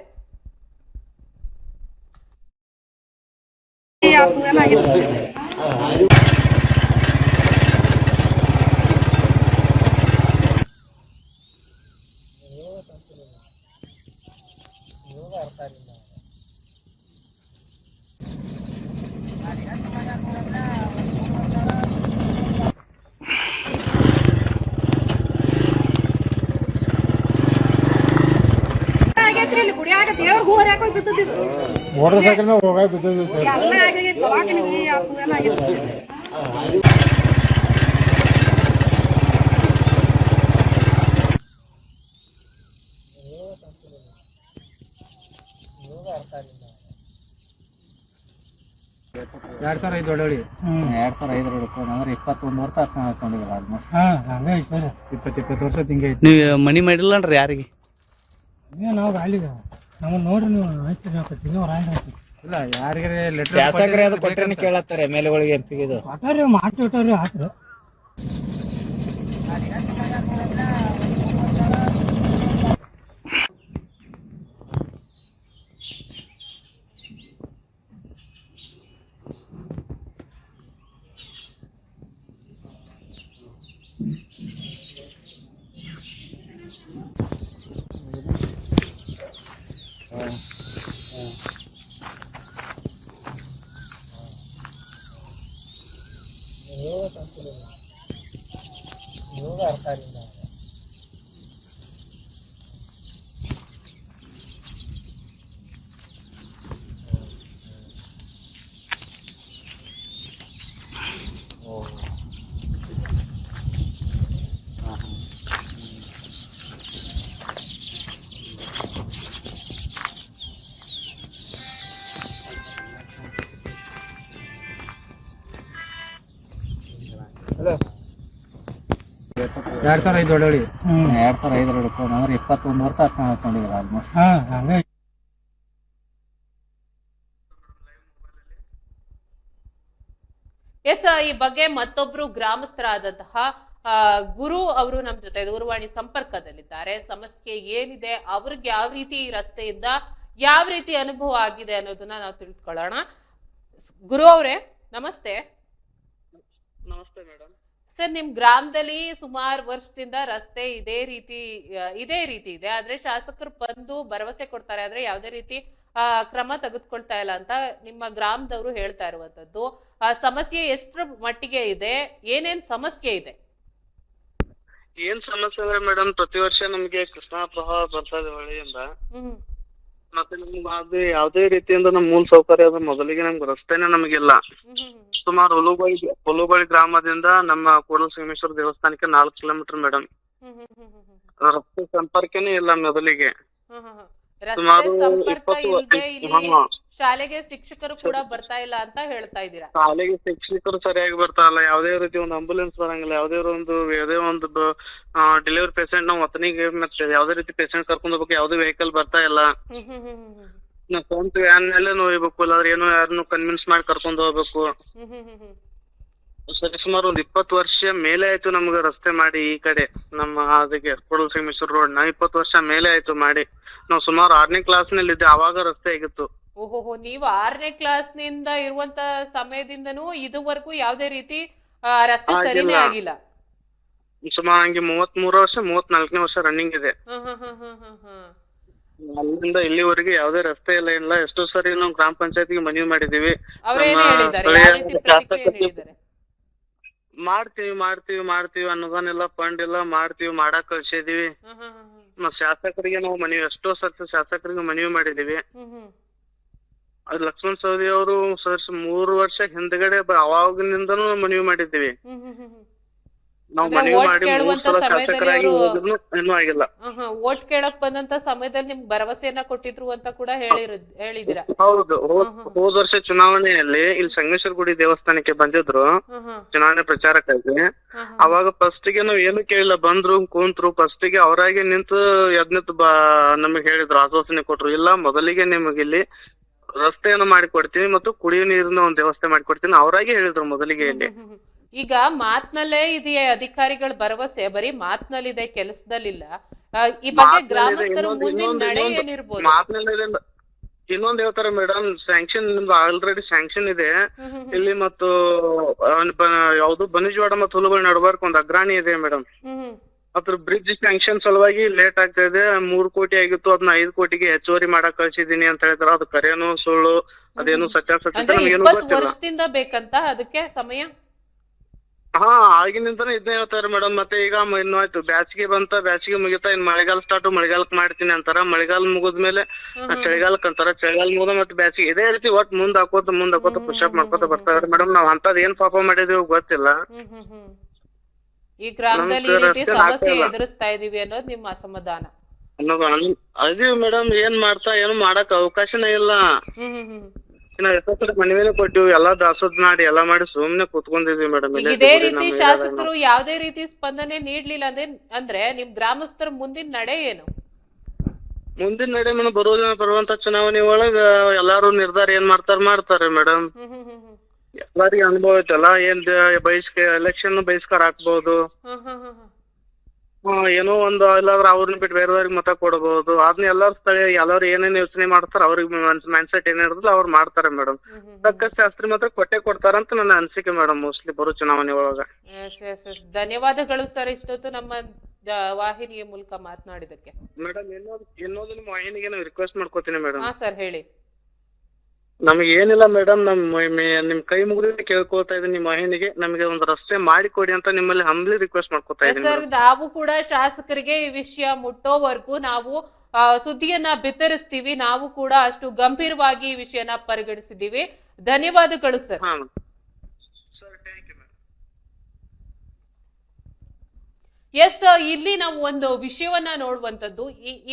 ಅರ್ಥ ಆಗಿಲ್ಲ. ಮೋಟರ್ ಸೈಕಲ್ ಹೋಗಾಗ ಬಿದ್ದಿದ್ದು ಅರ್ಥ ಆಗಿಲ್ಲ. 2005 ಒಳಗಡೆ 2005 ಅಂದ್ರೆ 21 ವರ್ಷ ಹಾಕೊಂಡಿಲ್ಲ ಆಲ್ಮೋಸ್ಟ್. ಹಂಗೆ 20 ವರ್ಷ ಹಿಂಗೆ ನೀವು ಮನಿ ಮಾಡಿಲ್ಲನ್ರಿ ಯಾರಿಗೆ? ನಾವು ಗಾಳಿಗೆ ನಮ್ಮನ್ನ ನೋಡ್ರಿ ನೀವು ಇಲ್ಲ ಯಾರಿಗಾರೆ ಲೆಟರ್ ಶಾಸಕರೇ ಅದು ಕೊಟ್ಟರೆ ಕೇಳತ್ತಾರೆ MLA MP ಗೆ ಇದು ಕೊಟ್ಟರೆ ಮಾಡ್ಸಿ ಬಿಟ್ಟವ್ರಿ ಆತ್ರು. ಅರ್ಥ ಆಗಿಲ್ಲ. ಹಲೋ 2005 ಒಳಗಡೆ 2005 ಅಂದ್ರೆ 21 ವರ್ಷ ಹಾಕೊಂಡಿಲ್ಲ ಆಲ್ಮೋಸ್ಟ್. ಹಂಗೆ ಈ ಬಗ್ಗೆ ಮತ್ತೊಬ್ರು ಗ್ರಾಮಸ್ಥರಾದಂತಹ ಗುರು ಅವರು ನಮ್ ಜೊತೆ ದೂರವಾಣಿ ಸಂಪರ್ಕದಲ್ಲಿದ್ದಾರೆ. ಸಮಸ್ಯೆ ಏನಿದೆ, ಅವ್ರಿಗೆ ಯಾವ ರೀತಿ ಈ ರಸ್ತೆಯಿಂದ ಯಾವ ರೀತಿ ಅನುಭವ ಆಗಿದೆ ಅನ್ನೋದನ್ನ ನಾವು ತಿಳ್ಕೊಳ್ಳೋಣ. ಗುರು ಅವರೇ ನಮಸ್ತೆ. ನಮಸ್ತೆ ಮೇಡಮ್. ಸರ್, ನಿಮ್ ಗ್ರಾಮದಲ್ಲಿ ಸುಮಾರು ವರ್ಷದಿಂದ ರಸ್ತೆ ಇದೇ ರೀತಿ ಇದೆ, ಆದ್ರೆ ಶಾಸಕರು ಬಂದು ಭರವಸೆ ಕೊಡ್ತಾರೆ, ಆದ್ರೆ ಯಾವುದೇ ರೀತಿ ಕ್ರಮ ತೆಗೆದುಕೊಳ್ತಾ ಇಲ್ಲ ಅಂತ ನಿಮ್ಮ ಗ್ರಾಮದವರು ಹೇಳ್ತಾ ಇರುವಂತದ್ದು. ಸಮಸ್ಯೆ ಎಷ್ಟರ ಮಟ್ಟಿಗೆ ಇದೆ, ಏನೇನ್ ಸಮಸ್ಯೆ ಇದೆ? ಏನ್ ಸಮಸ್ಯೆ ಅಂದ್ರೆ ಮೇಡಮ್, ಪ್ರತಿ ವರ್ಷ ನಮ್ಗೆ ಕೃಷ್ಣಾ ಪ್ರವಾಹ ಬರ್ತಾ ಇದೆ ಹೊಳೆಯಿಂದ. ಹ್ಮ್ ಮತ್ತೆ ನಮ್ಗೆ ಅದು ಯಾವ್ದೇ ರೀತಿಯಿಂದ ನಮ್ ಮೂಲ ಸೌಕರ್ಯ ಅದು ಮೊದಲಿಗೆ ನಮ್ಗೆ ರಸ್ತೆನೆ ನಮಗಿಲ್ಲ. ಸುಮಾರು ಹುಲುಬಳಿ ಗ್ರಾಮದಿಂದ ನಮ್ಮ ಕೂಡಲ ಸಂಗಮೇಶ್ವರ ದೇವಸ್ಥಾನಕ್ಕೆ 4 ಕಿಲೋಮೀಟರ್ ಮೇಡಮ್. ರಸ್ತೆ ಸಂಪರ್ಕನೇ ಇಲ್ಲ ಮೊದಲಿಗೆ. ಸುಮಾರು ರಸ್ತೆ ಸಂಪರ್ಕ 20 ಇಲ್ಲದೆ ಇಲ್ಲಿ ಶಾಲೆಗೆ ಶಿಕ್ಷಕರು ಕೂಡ ಬರ್ತಾ ಇಲ್ಲ ಅಂತ ಹೇಳ್ತಾ ಇದ್ದೀರಾ? ಶಾಲೆಗೆ ಶಿಕ್ಷಕರು ಸರಿಯಾಗಿ ಬರ್ತಾ ಇಲ್ಲ, ಯಾವ್ದೇ ರೀತಿ ಒಂದು ಆಂಬುಲೆನ್ಸ್ ಬರಂಗಿಲ್ಲ, ಯಾವುದೇ ಒಂದು ಡೆಲಿವರಿ ಪೇಷಂಟ್ ನಾವು ಒತ್ತನಿಗೆ ಮತ್ತೆ ಯಾವ್ದೇ ರೀತಿ ಪೇಷಂಟ್ ಕರ್ಕೊಂಡು ಹೋಗ್ಬೇಕು, ಯಾವ್ದೇ ವೆಹಿಕಲ್ ಬರ್ತಾ ಇಲ್ಲ. ನಾವು ಸ್ವಂತ ವ್ಯಾನ್ ಮೇಲೆ ನೋಯ್ಬೇಕು, ಇಲ್ಲಾದ್ರೆ ಏನೋ ಯಾರನ್ನು ಕನ್ವಿನ್ಸ್ ಮಾಡಿ ಕರ್ಕೊಂಡು ಹೋಗ್ಬೇಕು. ಸರಿ ಸುಮಾರು ಒಂದ್ 20 ವರ್ಷ ಮೇಲೆ ಆಯ್ತು ನಮ್ಗೆ ರಸ್ತೆ ಮಾಡಿ ಈ ಕಡೆ ನಮ್ಮ ಅದಕ್ಕೆ ಕೂಡಲ ಸಂಗಮೇಶ್ವರ ರೋಡ್ ನ 20 ವರ್ಷ ಮೇಲೆ ಆಯ್ತು ಮಾಡಿ. ನಾವು ಸುಮಾರು 6ನೇ ಕ್ಲಾಸ್ ನಲ್ಲಿ ಇದ್ದೆ, ಅವಾಗ ರಸ್ತೆ ಆಗಿತ್ತು. ಓಹೋ, ನೀವು 6ನೇ ಕ್ಲಾಸ್ ನಿಂದ ಇರುವಂತ ಸಮಯದಿಂದನೂ ಇದುವರೆಗೂ ಯಾವ್ದೇ ರೀತಿ ರಸ್ತೆ ಸರಿನೇ ಆಗಿಲ್ಲ? ಸುಮಾರು ಹಂಗೆ 33 ವರ್ಷ 34ನೇ ವರ್ಷ ರನ್ನಿಂಗ್ ಇದೆ. ಅಲ್ಲಿಂದ ಇಲ್ಲಿವರೆಗೆ ಯಾವ್ದೇ ರಸ್ತೆ ಇಲ್ಲ. ಎಷ್ಟೋ ಸರಿ ನಾವು ಗ್ರಾಮ ಪಂಚಾಯತಿಗೆ ಮನವಿ ಮಾಡಿದೀವಿ. ಮಾಡ್ತೀವಿ ಅನುದಾನ ಇಲ್ಲ, ಫಂಡ್ ಇಲ್ಲ, ಮಾಡಾಕ್ ಕಳ್ಸಿದೀವಿ. ಮತ್ ಶಾಸಕರಿಗೆ ನಾವು ಎಷ್ಟೋ ಸರ್ತಿ ಶಾಸಕರಿಗೆ ಮನವಿ ಮಾಡಿದೀವಿ. ಅದು ಲಕ್ಷ್ಮಣ್ ಸವದಿ ಅವರು 3 ವರ್ಷ ಹಿಂದ್ಗಡೆ ಅವಾಗಿನಿಂದನೂ ಮನವಿ ಮಾಡಿದ್ದೀವಿ. ನಾವು ಮನವಿ ಮಾಡಿ 3 ಸಲ ಶಾಸಕರಾಗಿ ಹೋದ್ರೂ ಇನ್ನೂ ಆಗಿಲ್ಲ. ವೋಟ್ ಕೇಳಕ್ ಬಂದಂತ ಸಮಯದಲ್ಲಿ ನಿಮ್ಗೆ ಭರವಸೆಯನ್ನ ಕೊಟ್ಟಿದ್ರು ಅಂತ ಕೂಡ ಹೇಳಿದಿರಾ? ಹೌದು, ಹೋದ ವರ್ಷ ಚುನಾವಣೆಯಲ್ಲಿ ಇಲ್ಲಿ ಸಂಗಮೇಶ್ವರ ಗುಡಿ ದೇವಸ್ಥಾನಕ್ಕೆ ಬಂದಿದ್ರು ಚುನಾವಣೆ ಪ್ರಚಾರಕ್ಕಾಗಿ. ಅವಾಗ ಫಸ್ಟ್ ಗೆ ನಾವ್ ಏನು ಕೇಳಿಲ್ಲ, ಬಂದ್ರು ಕೂಂತ್ರು. ಫಸ್ಟ್ ಗೆ ಅವರಾಗೆ ನಿಂತು ನಮಗ್ ಹೇಳಿದ್ರು, ಆಶ್ವಾಸನೆ ಕೊಟ್ರು. ಇಲ್ಲ, ಮೊದಲಿಗೆ ನಿಮಗೆ ಇಲ್ಲಿ ರಸ್ತೆಯನ್ನು ಮಾಡಿಕೊಡ್ತೀನಿ ಮತ್ತು ಕುಡಿಯುವ ನೀರಿನ ಒಂದು ವ್ಯವಸ್ಥೆ ಮಾಡಿಕೊಡ್ತೀನಿ ಅವರಾಗೆ ಹೇಳಿದ್ರು ಮೊದಲಿಗೆ. ಇಲ್ಲಿ ಈಗ ಮಾತ್ನಲ್ಲೇ ಇದೆಯೇ ಅಧಿಕಾರಿಗಳ ಭರವಸೆ? ಬರೀ ಮಾತ್ನಲ್ಲಿದೆ, ಕೆಲಸದಲ್ಲಿಲ್ಲ. ಈ ಬಗ್ಗೆ ಗ್ರಾಮಸ್ಥರ ಮುಂದಿನ ನಡೆ ಏನಿರ್ಬೋದು? ಮಾತ್ನಲ್ಲಿದೆ. ಇನ್ನೊಂದ್ ಹೇಳ್ತಾರೆ ಮೇಡಮ್, ಸ್ಯಾಂಕ್ಷನ್ ನಿಮ್ದು ಆಲ್ರೆಡಿ ಸ್ಯಾಂಕ್ಷನ್ ಇದೆ ಇಲ್ಲಿ. ಮತ್ತು ಯಾವ್ದು ಬನಿಜ್ವಾಡ ಮತ್ತು ಹುಲುಬಳಿ ನಡ್ಬಾರ್ಕ್ ಒಂದ್ ಅಗ್ರಾಣಿ ಇದೆ ಮೇಡಮ್. ಅದ್ರ ಬ್ರಿಡ್ಜ್ ಸ್ಯಾಂಕ್ಷನ್ ಸಲುವಾಗಿ ಲೇಟ್ ಆಗ್ತಾ ಇದೆ. 3 ಕೋಟಿ ಆಗಿತ್ತು, ಅದನ್ನ 5 ಕೋಟಿಗೆ ಹೆಚ್ಚುವರಿ ಮಾಡಕ್ ಕಳ್ಸಿದೀನಿ ಅಂತ ಹೇಳ್ತಾರ. ಅದು ಕರೇನು ಸುಳ್ಳು, ಅದೇನು ಸತ್ಯಾಸತ್ಯ ನಮ್ಗೇನು ಗೊತ್ತಿಲ್ಲ. ವರ್ಷದಿಂದ ಬೇಕಂತ ಅದಕ್ಕೆ ಸಮಯ? ಆಗಿನಿಂದನೇ ಇದನ್ನೇ ಹೇಳ್ತಾರೆ ಮೇಡಮ್. ಮತ್ತೆ ಈಗ ಇನ್ನು ಆಯ್ತು, ಬ್ಯಾಸಿಗೆ ಬ್ಯಾಸಿಗೆ ಮುಗಿತಾ, ಇನ್ ಮಳೆಗಾಲ ಸ್ಟಾರ್ಟ್, ಮಳೆಗಾಲಕ್ ಮಾಡ್ತೀನಿ ಅಂತಾರ. ಮಳೆಗಾಲ ಮುಗಿದ್ಮೇಲೆ ಚಳಿಗಾಲಕ್ ಅಂತಾರ. ಚಳಿಗಾಲ ಮುಗಿದ ಮತ್ತೆ ಬ್ಯಾಸಿಗೆ, ಇದೇ ರೀತಿ ಒಟ್ ಮುಂದ್ ಹಾಕೋತ ಪುಷಪ್ ಮಾಡ್ಕೋತ ಬರ್ತಾ ಇದಾರೆ ಮೇಡಮ್. ನಾವ್ ಅಂತದ್ ಏನ್ ಪಾಪ ಮಾಡಿದೀವಿ ಗೊತ್ತಿಲ್ಲ. ಈ ಗ್ರಾಮದಲ್ಲಿ ಈ ರೀತಿ ಸಮಸ್ಯೆ ಎದುರಿಸ್ತಾ ಇದೀವಿ ಅನ್ನೋದು ನಿಮ್ಮ ಅಸಮಾಧಾನ? ಅದೀವಿ ಮೇಡಮ್. ಏನ್ ಏನು ಮಾಡಕ್ ಅವಕಾಶನೇ ಇಲ್ಲ. ನಾವ್ ಎಷ್ಟೋ ಮನವಿನೇ ಕೊಟ್ಟಿವಿ, ಎಲ್ಲಾ ದಾಸೋದ್ ಮಾಡಿ ಎಲ್ಲಾ ಮಾಡಿ ಸುಮ್ನೆ ಕೂತ್ಕೊಂಡಿದ್ವಿ ಮೇಡಮ್. ಇದೇ ರೀತಿ ಶಾಸಕರು ಯಾವ್ದೇ ರೀತಿ ಸ್ಪಂದನೆ ನೀಡ್ಲಿಲ್ಲ ಅಂದ್ರೆ ನಿಮ್ ಗ್ರಾಮಸ್ಥರ ಮುಂದಿನ ನಡೆ ಏನು? ಮುಂದಿನ ನಡೆ ಮೇಡಮ್, ಬರುವಂತ ಚುನಾವಣೆ ಒಳಗ ಎಲ್ಲಾರು ನಿರ್ಧಾರ ಏನ್ ಮಾಡ್ತಾರೆ ಮೇಡಮ್. ಎಲ್ಲಾರಿಗೆ ಅನುಭವ ಐತಲ್ಲ, ಏನ್ ಎಲೆಕ್ಷನ್ ಬಹಿಷ್ಕಾರ ಹಾಕ್ಬಹುದು, ಏನೋ ಒಂದು ಇಲ್ಲಾದ್ರೆ ಅವ್ರನ್ನ ಬಿಟ್ಟು ಬೇರೆದವ್ರಿಗೆ ಮತ ಕೊಡಬಹುದು. ಅದನ್ನ ಎಲ್ಲಾರು ಏನೇನ್ ಯೋಚನೆ ಮಾಡ್ತಾರ, ಅವ್ರಿಗೆ ಮೈಂಡ್ ಸೆಟ್ ಏನಿರ್ತಲ್ಲ ಅವ್ರು ಮಾಡ್ತಾರೆ ಮೇಡಮ್. ತಕ್ಕ ಶಾಸ್ತ್ರಿ ಮಾತ್ರ ಕೊಡ್ತಾರಂತ ನನ್ನ ಅನಿಸಿಕೆ ಮೇಡಮ್, ಮೋಸ್ಟ್ಲಿ ಬರೋ ಚುನಾವಣೆ ಒಳಗ. ಧನ್ಯವಾದಗಳು ಸರ್, ಇಷ್ಟೊತ್ತು ನಮ್ಮ ವಾಹಿನಿಯ ಮೂಲಕ ಮಾತನಾಡಿದಕ್ಕೆ. ಮೇಡಮ್ ಇನ್ನೊಂದು ನಿಮ್ಮ ವಾಹಿನಿಗೆ ನಾವು ರಿಕ್ವೆಸ್ಟ್ ಮಾಡ್ಕೋತೀನಿ ಮೇಡಮ್. ಸರ್ ಹೇಳಿ. ನಮ್ಗೆ ಏನಿಲ್ಲ ಮೇಡಮ್, ನಿಮ್ ಕೈ ಮುಗಿದು ಕೇಳ್ಕೊಳ್ತಾ ಇದ್ದೀನಿ ನಿಮ್ಮ ವಾಹಿನಿಗೆ, ನಮಗೆ ಒಂದು ರಸ್ತೆ ಮಾಡಿಕೊಡಿ ಅಂತ ನಿಮ್ಮಲ್ಲಿ ಹಂಬ್ಲಿ ರಿಕ್ವೆಸ್ಟ್ ಮಾಡ್ಕೊತಾ ಇದ್ದೀನಿ. ಸರ್, ನಾವು ಕೂಡ ಶಾಸಕರಿಗೆ ಈ ವಿಷಯ ಮುಟ್ಟೋವರೆಗೂ ನಾವು ಸುದ್ದಿಯನ್ನ ಬಿತ್ತರಿಸ್ತೀವಿ. ನಾವು ಕೂಡ ಅಷ್ಟು ಗಂಭೀರವಾಗಿ ಈ ವಿಷಯನ ಪರಿಗಣಿಸಿದ್ದೀವಿ. ಧನ್ಯವಾದಗಳು ಸರ್. ಎಸ್, ಇಲ್ಲಿ ನಾವು ಒಂದು ವಿಷಯವನ್ನ ನೋಡುವಂತದ್ದು,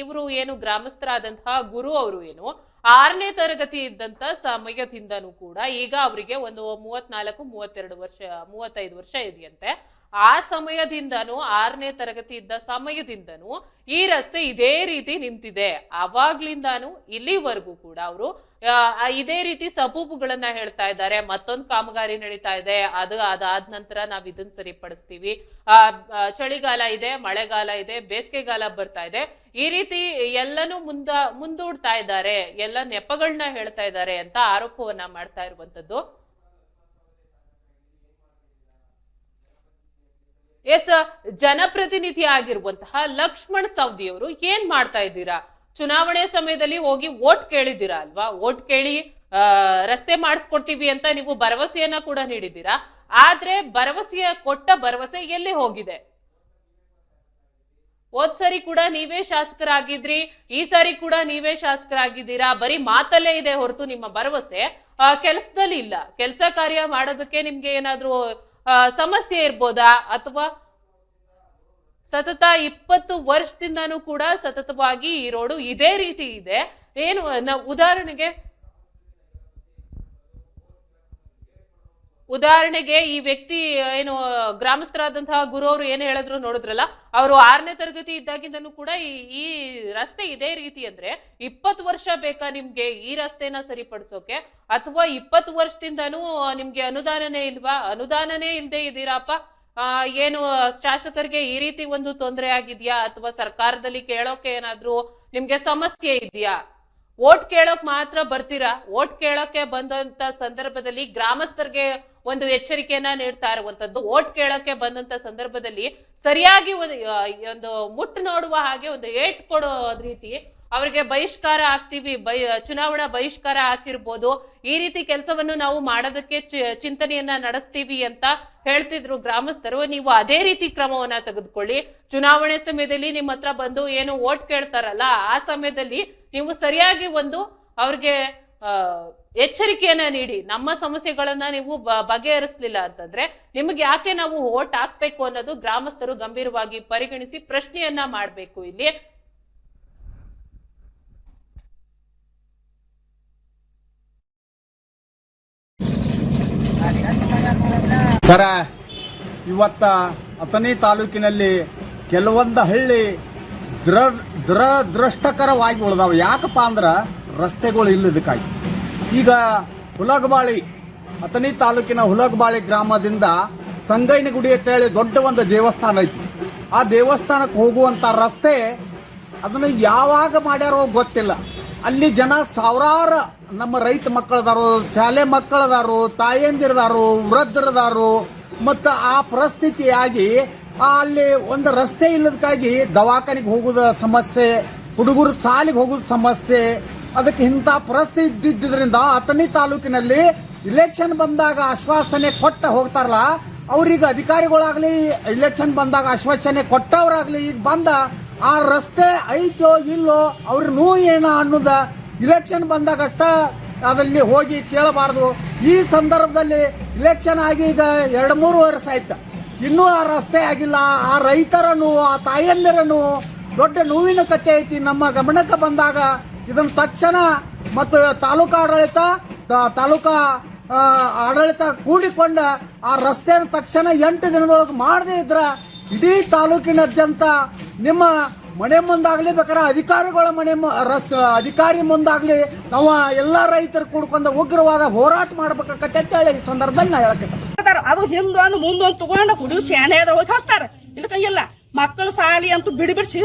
ಇವರು ಏನು ಗ್ರಾಮಸ್ಥರಾದಂತಹ ಗುರು ಅವರು ಏನು 6ನೇ ತರಗತಿ ಇದ್ದಂತ ಸಮಯದಿಂದನೂ ಕೂಡ ಈಗ ಅವರಿಗೆ ಒಂದು 35 ವರ್ಷ ಇದೆಯಂತೆ. ಆ ಸಮಯದಿಂದನೂ 6ನೇ ತರಗತಿ ಇದ್ದ ಸಮಯದಿಂದನೂ ಈ ರಸ್ತೆ ಇದೇ ರೀತಿ ನಿಂತಿದೆ. ಅವಾಗ್ಲಿಂದಾನು ಇಲ್ಲಿವರೆಗೂ ಕೂಡ ಅವರು ಇದೇ ರೀತಿ ಸಬೂಬುಗಳನ್ನ ಹೇಳ್ತಾ ಇದ್ದಾರೆ. ಮತ್ತೊಂದು ಕಾಮಗಾರಿ ನಡೀತಾ ಇದೆ, ಅದಾದ ನಂತರ ನಾವ್ ಇದನ್ನ ಸರಿಪಡಿಸ್ತೀವಿ. ಚಳಿಗಾಲ ಇದೆ, ಮಳೆಗಾಲ ಇದೆ, ಬೇಸಿಗೆಗಾಲ ಬರ್ತಾ ಇದೆ. ಈ ರೀತಿ ಎಲ್ಲನೂ ಮುಂದೂಡ್ತಾ ಇದ್ದಾರೆ, ಎಲ್ಲ ನೆಪಗಳನ್ನ ಹೇಳ್ತಾ ಇದ್ದಾರೆ ಅಂತ ಆರೋಪವನ್ನ ಮಾಡ್ತಾ ಇರುವಂತದ್ದು. ಎಸ್, ಜನಪ್ರತಿನಿಧಿ ಆಗಿರುವಂತಹ ಲಕ್ಷ್ಮಣ್ ಸವದಿ ಅವರು ಏನ್ ಮಾಡ್ತಾ ಇದ್ದೀರಾ? ಚುನಾವಣೆ ಸಮಯದಲ್ಲಿ ಹೋಗಿ ವೋಟ್ ಕೇಳಿದ್ದೀರಾ ಅಲ್ವಾ? ವೋಟ್ ಕೇಳಿ ರಸ್ತೆ ಮಾಡಿಸ್ಕೊಡ್ತೀವಿ ಅಂತ ನೀವು ಭರವಸೆಯನ್ನ ಕೂಡ ನೀಡಿದ್ದೀರಾ. ಆದ್ರೆ ಕೊಟ್ಟ ಭರವಸೆ ಎಲ್ಲಿ ಹೋಗಿದೆ? ಹೋದ್ ಸರಿ ಕೂಡ ನೀವೇ ಶಾಸಕರಾಗಿದ್ರಿ, ಈ ಸಾರಿ ಕೂಡ ನೀವೇ ಶಾಸಕರಾಗಿದ್ದೀರಾ. ಬರೀ ಮಾತಲ್ಲೇ ಇದೆ ಹೊರತು ನಿಮ್ಮ ಭರವಸೆ ಕೆಲಸದಲ್ಲಿ ಇಲ್ಲ. ಕೆಲಸ ಕಾರ್ಯ ಮಾಡೋದಕ್ಕೆ ನಿಮ್ಗೆ ಏನಾದ್ರೂ ಸಮಸ್ಯೆ ಇರ್ಬೋದಾ? ಅಥವಾ ಸತತ 20 ವರ್ಷದಿಂದಾನು ಕೂಡ ಸತತವಾಗಿ ಈ ರೋಡು ಇದೇ ರೀತಿ ಇದೆ. ಏನು ಉದಾಹರಣೆಗೆ ಈ ವ್ಯಕ್ತಿ ಏನು ಗ್ರಾಮಸ್ಥರಾದಂತಹ ಗುರು ಅವರು ಏನು ಹೇಳಿದ್ರು ನೋಡಿದ್ರಲ್ಲ, ಅವರು 6ನೇ ತರಗತಿ ಇದ್ದಾಗಿಂದನೂ ಕೂಡ ಈ ರಸ್ತೆ ಇದೇ ರೀತಿ ಅಂದ್ರೆ 20 ವರ್ಷ ಬೇಕಾ ನಿಮ್ಗೆ ಈ ರಸ್ತೆನ ಸರಿಪಡಿಸೋಕೆ? ಅಥವಾ 20 ವರ್ಷದಿಂದನೂ ನಿಮ್ಗೆ ಅನುದಾನನೇ ಇಲ್ವಾ? ಅನುದಾನನೇ ಇಲ್ಲದೆ ಇದ್ದೀರಾಪ. ಏನು ಶಾಸಕರಿಗೆ ಈ ರೀತಿ ಒಂದು ತೊಂದರೆ ಆಗಿದ್ಯಾ? ಅಥವಾ ಸರ್ಕಾರದಲ್ಲಿ ಕೇಳೋಕೆ ಏನಾದ್ರೂ ನಿಮ್ಗೆ ಸಮಸ್ಯೆ ಇದೆಯಾ? ಓಟ್ ಕೇಳೋಕ್ ಮಾತ್ರ ಬರ್ತೀರಾ. ಓಟ್ ಕೇಳೋಕೆ ಬಂದಂತ ಸಂದರ್ಭದಲ್ಲಿ ಗ್ರಾಮಸ್ಥರಿಗೆ ಒಂದು ಎಚ್ಚರಿಕೆಯನ್ನ ನೀಡ್ತಾ ಇರುವಂತದ್ದು. ಓಟ್ ಕೇಳೋಕೆ ಬಂದಂತ ಸಂದರ್ಭದಲ್ಲಿ ಸರಿಯಾಗಿ ಒಂದು ಮುಟ್ಟು ನೋಡುವ ಹಾಗೆ ಒಂದು ಏಟ್ ಕೊಡೋ ರೀತಿ ಅವರಿಗೆ ಬಹಿಷ್ಕಾರ ಆಗ್ತೀವಿ, ಚುನಾವಣಾ ಬಹಿಷ್ಕಾರ ಹಾಕಿರ್ಬೋದು. ಈ ರೀತಿ ಕೆಲಸವನ್ನು ನಾವು ಮಾಡೋದಕ್ಕೆ ಚಿಂತನೆಯನ್ನ ನಡೆಸ್ತೀವಿ ಅಂತ ಹೇಳ್ತಿದ್ರು ಗ್ರಾಮಸ್ಥರು. ನೀವು ಅದೇ ರೀತಿ ಕ್ರಮವನ್ನ ತೆಗೆದುಕೊಳ್ಳಿ. ಚುನಾವಣೆ ಸಮಯದಲ್ಲಿ ನಿಮ್ಮ ಹತ್ರ ಬಂದು ಏನು ಓಟ್ ಕೇಳ್ತಾರಲ್ಲ, ಆ ಸಮಯದಲ್ಲಿ ನೀವು ಸರಿಯಾಗಿ ಒಂದು ಅವ್ರಿಗೆ ಎಚ್ಚರಿಕೆಯನ್ನ ನೀಡಿ, ನಮ್ಮ ಸಮಸ್ಯೆಗಳನ್ನ ನೀವು ಬಗೆಹರಿಸಲಿಲ್ಲ ಅಂತಂದ್ರೆ ನಿಮ್ಗೆ ಯಾಕೆ ನಾವು ಓಟ್ ಹಾಕ್ಬೇಕು ಅನ್ನೋದು ಗ್ರಾಮಸ್ಥರು ಗಂಭೀರವಾಗಿ ಪರಿಗಣಿಸಿ ಪ್ರಶ್ನೆಯನ್ನ ಮಾಡ್ಬೇಕು ಇಲ್ಲಿ. ಸರ, ಇವತ್ತ ಅಥಣಿ ತಾಲೂಕಿನಲ್ಲಿ ಕೆಲವೊಂದು ಹಳ್ಳಿ ದುರದೃಷ್ಟಕರವಾಗಿ ಉಳಿದಾವ. ಯಾಕಪ್ಪ ಅಂದ್ರೆ ರಸ್ತೆಗಳು ಇಲ್ಲದಕ್ಕಾಗಿ. ಈಗ ಹುಲಗಬಾಳಿ, ಅಥಣಿ ತಾಲೂಕಿನ ಹುಲಗಬಾಳಿ ಗ್ರಾಮದಿಂದ ಸಂಗಯ್ಯನಗುಡಿ ಅಂತೇಳಿ ದೊಡ್ಡ ಒಂದು ದೇವಸ್ಥಾನ ಐತಿ. ಆ ದೇವಸ್ಥಾನಕ್ಕೆ ಹೋಗುವಂಥ ರಸ್ತೆ ಅದನ್ನು ಯಾವಾಗ ಮಾಡ್ಯಾರೋ ಗೊತ್ತಿಲ್ಲ. ಅಲ್ಲಿ ಜನ ಸಾವಿರಾರು ನಮ್ಮ ರೈತ ಮಕ್ಕಳದಾರು, ಶಾಲೆ ಮಕ್ಕಳದಾರು, ತಾಯಂದಿರದಾರು, ವೃದ್ಧರದಾರು. ಮತ್ತು ಆ ಪರಿಸ್ಥಿತಿಯಾಗಿ ಅಲ್ಲಿ ಒಂದು ರಸ್ತೆ ಇಲ್ಲದಕ್ಕಾಗಿ ದವಾಖಾನೆಗೆ ಹೋಗೋದ ಸಮಸ್ಯೆ, ಹುಡುಗರು ಶಾಲೆಗೆ ಹೋಗೋದು ಸಮಸ್ಯೆ. ಅದಕ್ಕೆ ಇಂಥ ಪರಿಸ್ಥಿತಿ ಇದ್ದಿದ್ದರಿಂದ ಅಥಣಿ ತಾಲೂಕಿನಲ್ಲಿ ಇಲೆಕ್ಷನ್ ಬಂದಾಗ ಆಶ್ವಾಸನೆ ಕೊಟ್ಟ ಹೋಗ್ತಾರಲ್ಲ, ಅವ್ರಿಗೆ ಅಧಿಕಾರಿಗಳಾಗಲಿ ಇಲೆಕ್ಷನ್ ಬಂದಾಗ ಆಶ್ವಾಸನೆ ಕೊಟ್ಟವ್ರಾಗಲಿ ಈಗ ಬಂದ ಆ ರಸ್ತೆ ಐತೋ ಇಲ್ಲೋ ಅವ್ರ ನೋವು ಏನೋ ಅನ್ನೋದ ಇಲೆಕ್ಷನ್ ಬಂದಾಗ ಅಷ್ಟ ಅದಲ್ಲಿ ಹೋಗಿ ಕೇಳಬಾರ್ದು. ಈ ಸಂದರ್ಭದಲ್ಲಿ ಇಲೆಕ್ಷನ್ ಆಗಿ ಈಗ 2-3 ವರ್ಷ ಆಯ್ತು, ಇನ್ನೂ ಆ ರಸ್ತೆ ಆಗಿಲ್ಲ. ಆ ರೈತರ ನೋವು, ಆ ತಾಯಂದಿರ ನೋವು ದೊಡ್ಡ ನೋವಿನ ಕಥೆ ಐತಿ. ನಮ್ಮ ಗಮನಕ್ಕೆ ಬಂದಾಗ ಇದನ್ನು ತಕ್ಷಣ ಮತ್ತು ತಾಲೂಕಾ ಆಡಳಿತ ಕೂಡಿಕೊಂಡ ಆ ರಸ್ತೆಯನ್ನು ತಕ್ಷಣ 8 ದಿನದೊಳಗೆ ಮಾಡದೇ ಇದ್ರ ಇಡೀ ತಾಲೂಕಿನಾದ್ಯಂತ ನಿಮ್ಮ ಮನೆ ಮುಂದಾಗ್ಲಿ, ಬೇಕಾದ್ರೆ ಅಧಿಕಾರಿಗಳ ಅಧಿಕಾರಿ ಮುಂದಾಗ್ಲಿ ನಾವು ಎಲ್ಲಾ ರೈತರು ಕೂಡ್ಕೊಂಡು ಉಗ್ರವಾದ ಹೋರಾಟ ಮಾಡ್ಬೇಕಂತ ಹೇಳಿ ಈ ಸಂದರ್ಭದಲ್ಲಿ ನಾ ಹೇಳಕ್ಕೆ ಅದು ಹಿಂದೂ ಅಂದ್ ಮುಂದೊಂದು ತಗೊಂಡ ಕುಡಿಯು ಶಾಣೆ ಹೋಗಿ ಹಚ್ತಾರ. ಇಲ್ಲಕಂಗಿಲ್ಲ ಮಕ್ಕಳು ಸಾಲಿ ಅಂತೂ ಬಿಡಿಸಿ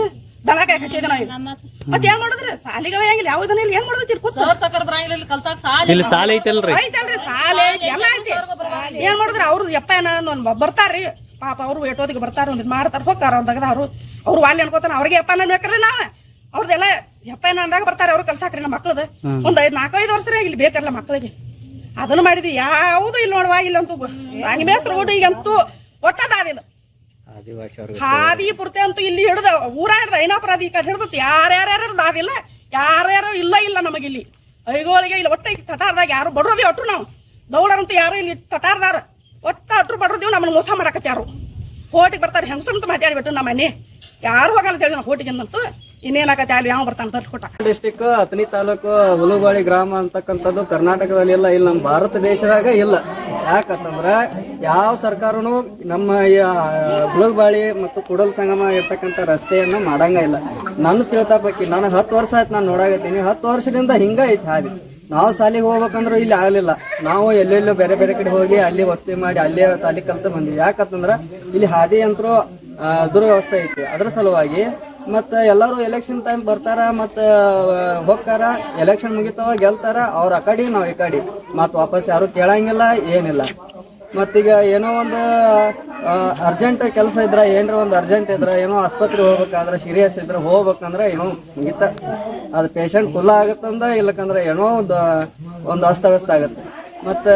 ದನ ಕಾಯಿ ಹಚ್ಚಿದ ನಾವು. ಮತ್ ಏನ್ ಮಾಡಿದ್ರಿ? ಸಾಲಿಗೆ ಹೋಗಿಲ್ಲ, ಯಾವ್ದನ್ನ ಇಲ್ಲ. ಏನ್ ಮಾಡೋದು? ಇಲ್ಲಿ ಸಾಲ ಐತಲ್ರಿ? ಐತಲ್ರಿ, ಸಾಲೆ ಎಲ್ಲ ಐತಿ. ಏನ್ ಮಾಡಿದ್ರಿ? ಅವ್ರು ಯಪ್ಪ ಬರ್ತಾರ್ರಿ ಪಾಪ, ಅವ್ರು ಏಟೋದಿಗೆ ಬರ್ತಾರ, ಒಂದಿದ್ ಮಾಡ್ತಾರ, ಹೋಗ್ತಾರ. ಅವ್ರದಾಗ ಅವ್ರು ವಾಲಿ ಅನ್ಕೋತಾನ, ಅವ್ರಿಗೆ ಯಪ್ಪ ಬೇಕ್ರಿ ನಾವ್ ಅವ್ರದೆಲ್ಲ ಯಪ್ಪ ಅಂದಾಗ ಬರ್ತಾರೆ. ಅವ್ರು ಕಲ್ಸಾಕ್ರಿ ನಮ್ಮ ಮಕ್ಳದ ಒಂದ್ 4-5 ವರ್ಷ ಇಲ್ಲಿ ಬೇಕಲ್ಲ ಮಕ್ಳಿಗೆ. ಅದನ್ನು ಮಾಡಿದ್ವಿ. ಯಾವ್ದು ಇಲ್ಲಿ ನೋಡುವ ಇಲ್ಲಂತೂ ಅನಿಮೇಸ್ ರೋಡ್ ಈಗಂತೂ ಒಟ್ಟದಾದಿಲ್ಲ. ಹಾದಿ ಪುರ್ತೆ ಅಂತೂ ಇಲ್ಲಿ ಹಿಡ್ದ ಊರ ಹಿಡ್ದ ಐನಾಪುರ ಈ ಕಡೆ ಹಿಡ್ದತ್ ಯಾರ್ಯಾರು ದಾದಿಲ್ಲ, ಯಾರ್ಯಾರು ಇಲ್ಲ ನಮಗಿಲ್ಲಿ ಐಗೋಳಿಗೆ ಇಲ್ಲ. ಒಟ್ಟ ತಟಾರ್ದಾಗ ಯಾರು ಬಡ್ರೋದಿ ಒಟ್ರು ನಾವು ದೌಡರಂತೂ ಯಾರು ಇಲ್ಲಿ ತಟಾರ್ದಾರ ಒಟ್ಟ ಅಟ್ರು ಬಡ್ರೋದಿವ್. ನಮ್ಮನ್ನ ಮೋಸ ಮಾಡಕತ್ತ ಯಾರು ಹೋಟಿಗೆ ಬರ್ತಾರೆ ಹೆಂಗಸಂತ ಮಾತಾಡ್ಬಿಟ್ಟು ನಮ್ಮ ಮನೆ ಯಾರು ಹೋಗಲ್ಲ ಹೇಳಿ ನಾವು ಹೋಟಿಗೆಂದಂತೂ ಇನ್ನೇನಾಗತ್ತೆ ಅಲ್ಲಿ ಯಾವ ಬರ್ತಾನೆ ಬರ್ಕೊಟ್ಟ. ಡಿಸ್ಟಿಕ್ ಅಥಣಿ ತಾಲೂಕು ಹುಲುಬಾಳಿ ಗ್ರಾಮ ಅಂತಕ್ಕಂಥದ್ದು ಕರ್ನಾಟಕದಲ್ಲಿ ಇಲ್ಲ, ಇಲ್ಲಿ ನಮ್ಮ ಭಾರತ ದೇಶದಾಗ ಇಲ್ಲ. ಯಾಕಂತಂದ್ರ ಯಾವ ಸರ್ಕಾರನು ನಮ್ಮ ಹುಲುಬಾಳಿ ಮತ್ತು ಕುಡಲ್ ಸಂಗಮ ಇರ್ತಕ್ಕಂಥ ರಸ್ತೆಯನ್ನ ಮಾಡಂಗ ಇಲ್ಲ. ನನ್ನ ತಿಳ್ತಾ ಪಕ್ಕಿ ನಾನು 10 ವರ್ಷ ಆಯ್ತು ನಾನು ನೋಡಾಕತ್ತೀನಿ. 10 ವರ್ಷದಿಂದ ಹಿಂಗ ಐತಿ ಹಾದಿ. ನಾವು ಸಾಲಿಗೆ ಹೋಗ್ಬೇಕಂದ್ರೆ ಇಲ್ಲಿ ಆಗ್ಲಿಲ್ಲ. ನಾವು ಎಲ್ಲೆಲ್ಲೋ ಬೇರೆ ಬೇರೆ ಕಡೆ ಹೋಗಿ ಅಲ್ಲಿ ವಸತಿ ಮಾಡಿ ಅಲ್ಲೇ ಸಾಲಿ ಕಲ್ತ ಬಂದ್ವಿ. ಯಾಕಂತಂದ್ರ ಇಲ್ಲಿ ಹಾದಿ ಅಂತರೂ ದುರ್ವ್ಯವಸ್ಥೆ ಐತಿ. ಅದ್ರ ಸಲುವಾಗಿ ಮತ್ತ ಎಲ್ಲರೂ ಎಲೆಕ್ಷನ್ ಟೈಮ್ ಬರ್ತಾರ, ಮತ್ತ ಹೋಗ್ತಾರ, ಎಲೆಕ್ಷನ್ ಮುಗಿತಾವ, ಗೆಲ್ತಾರ, ಅವ್ರ ಆ ಕಡೆ ನಾವ್ ಈ ಕಡೆ ಮತ್ ವಾಪಸ್ ಯಾರು ಕೇಳಂಗಿಲ್ಲ, ಏನಿಲ್ಲ. ಮತ್ತೀಗ ಏನೋ ಒಂದು ಅರ್ಜೆಂಟ್ ಕೆಲಸ ಇದ್ರ, ಏನ್ರ ಒಂದು ಅರ್ಜೆಂಟ್ ಇದ್ರ, ಏನೋ ಆಸ್ಪತ್ರೆ ಹೋಗ್ಬೇಕಾದ್ರೆ ಸೀರಿಯಸ್ ಇದ್ರ ಹೋಗ್ಬೇಕಂದ್ರೆ ಏನೋ ಮುಗಿತ ಅದು ಪೇಷಂಟ್ ಫುಲ್ ಆಗತ್ತಂದ, ಇಲ್ಲಕಂದ್ರೆ ಏನೋ ಒಂದು ಅಸ್ತವ್ಯಸ್ತ ಆಗತ್ತೆ. ಮತ್ತು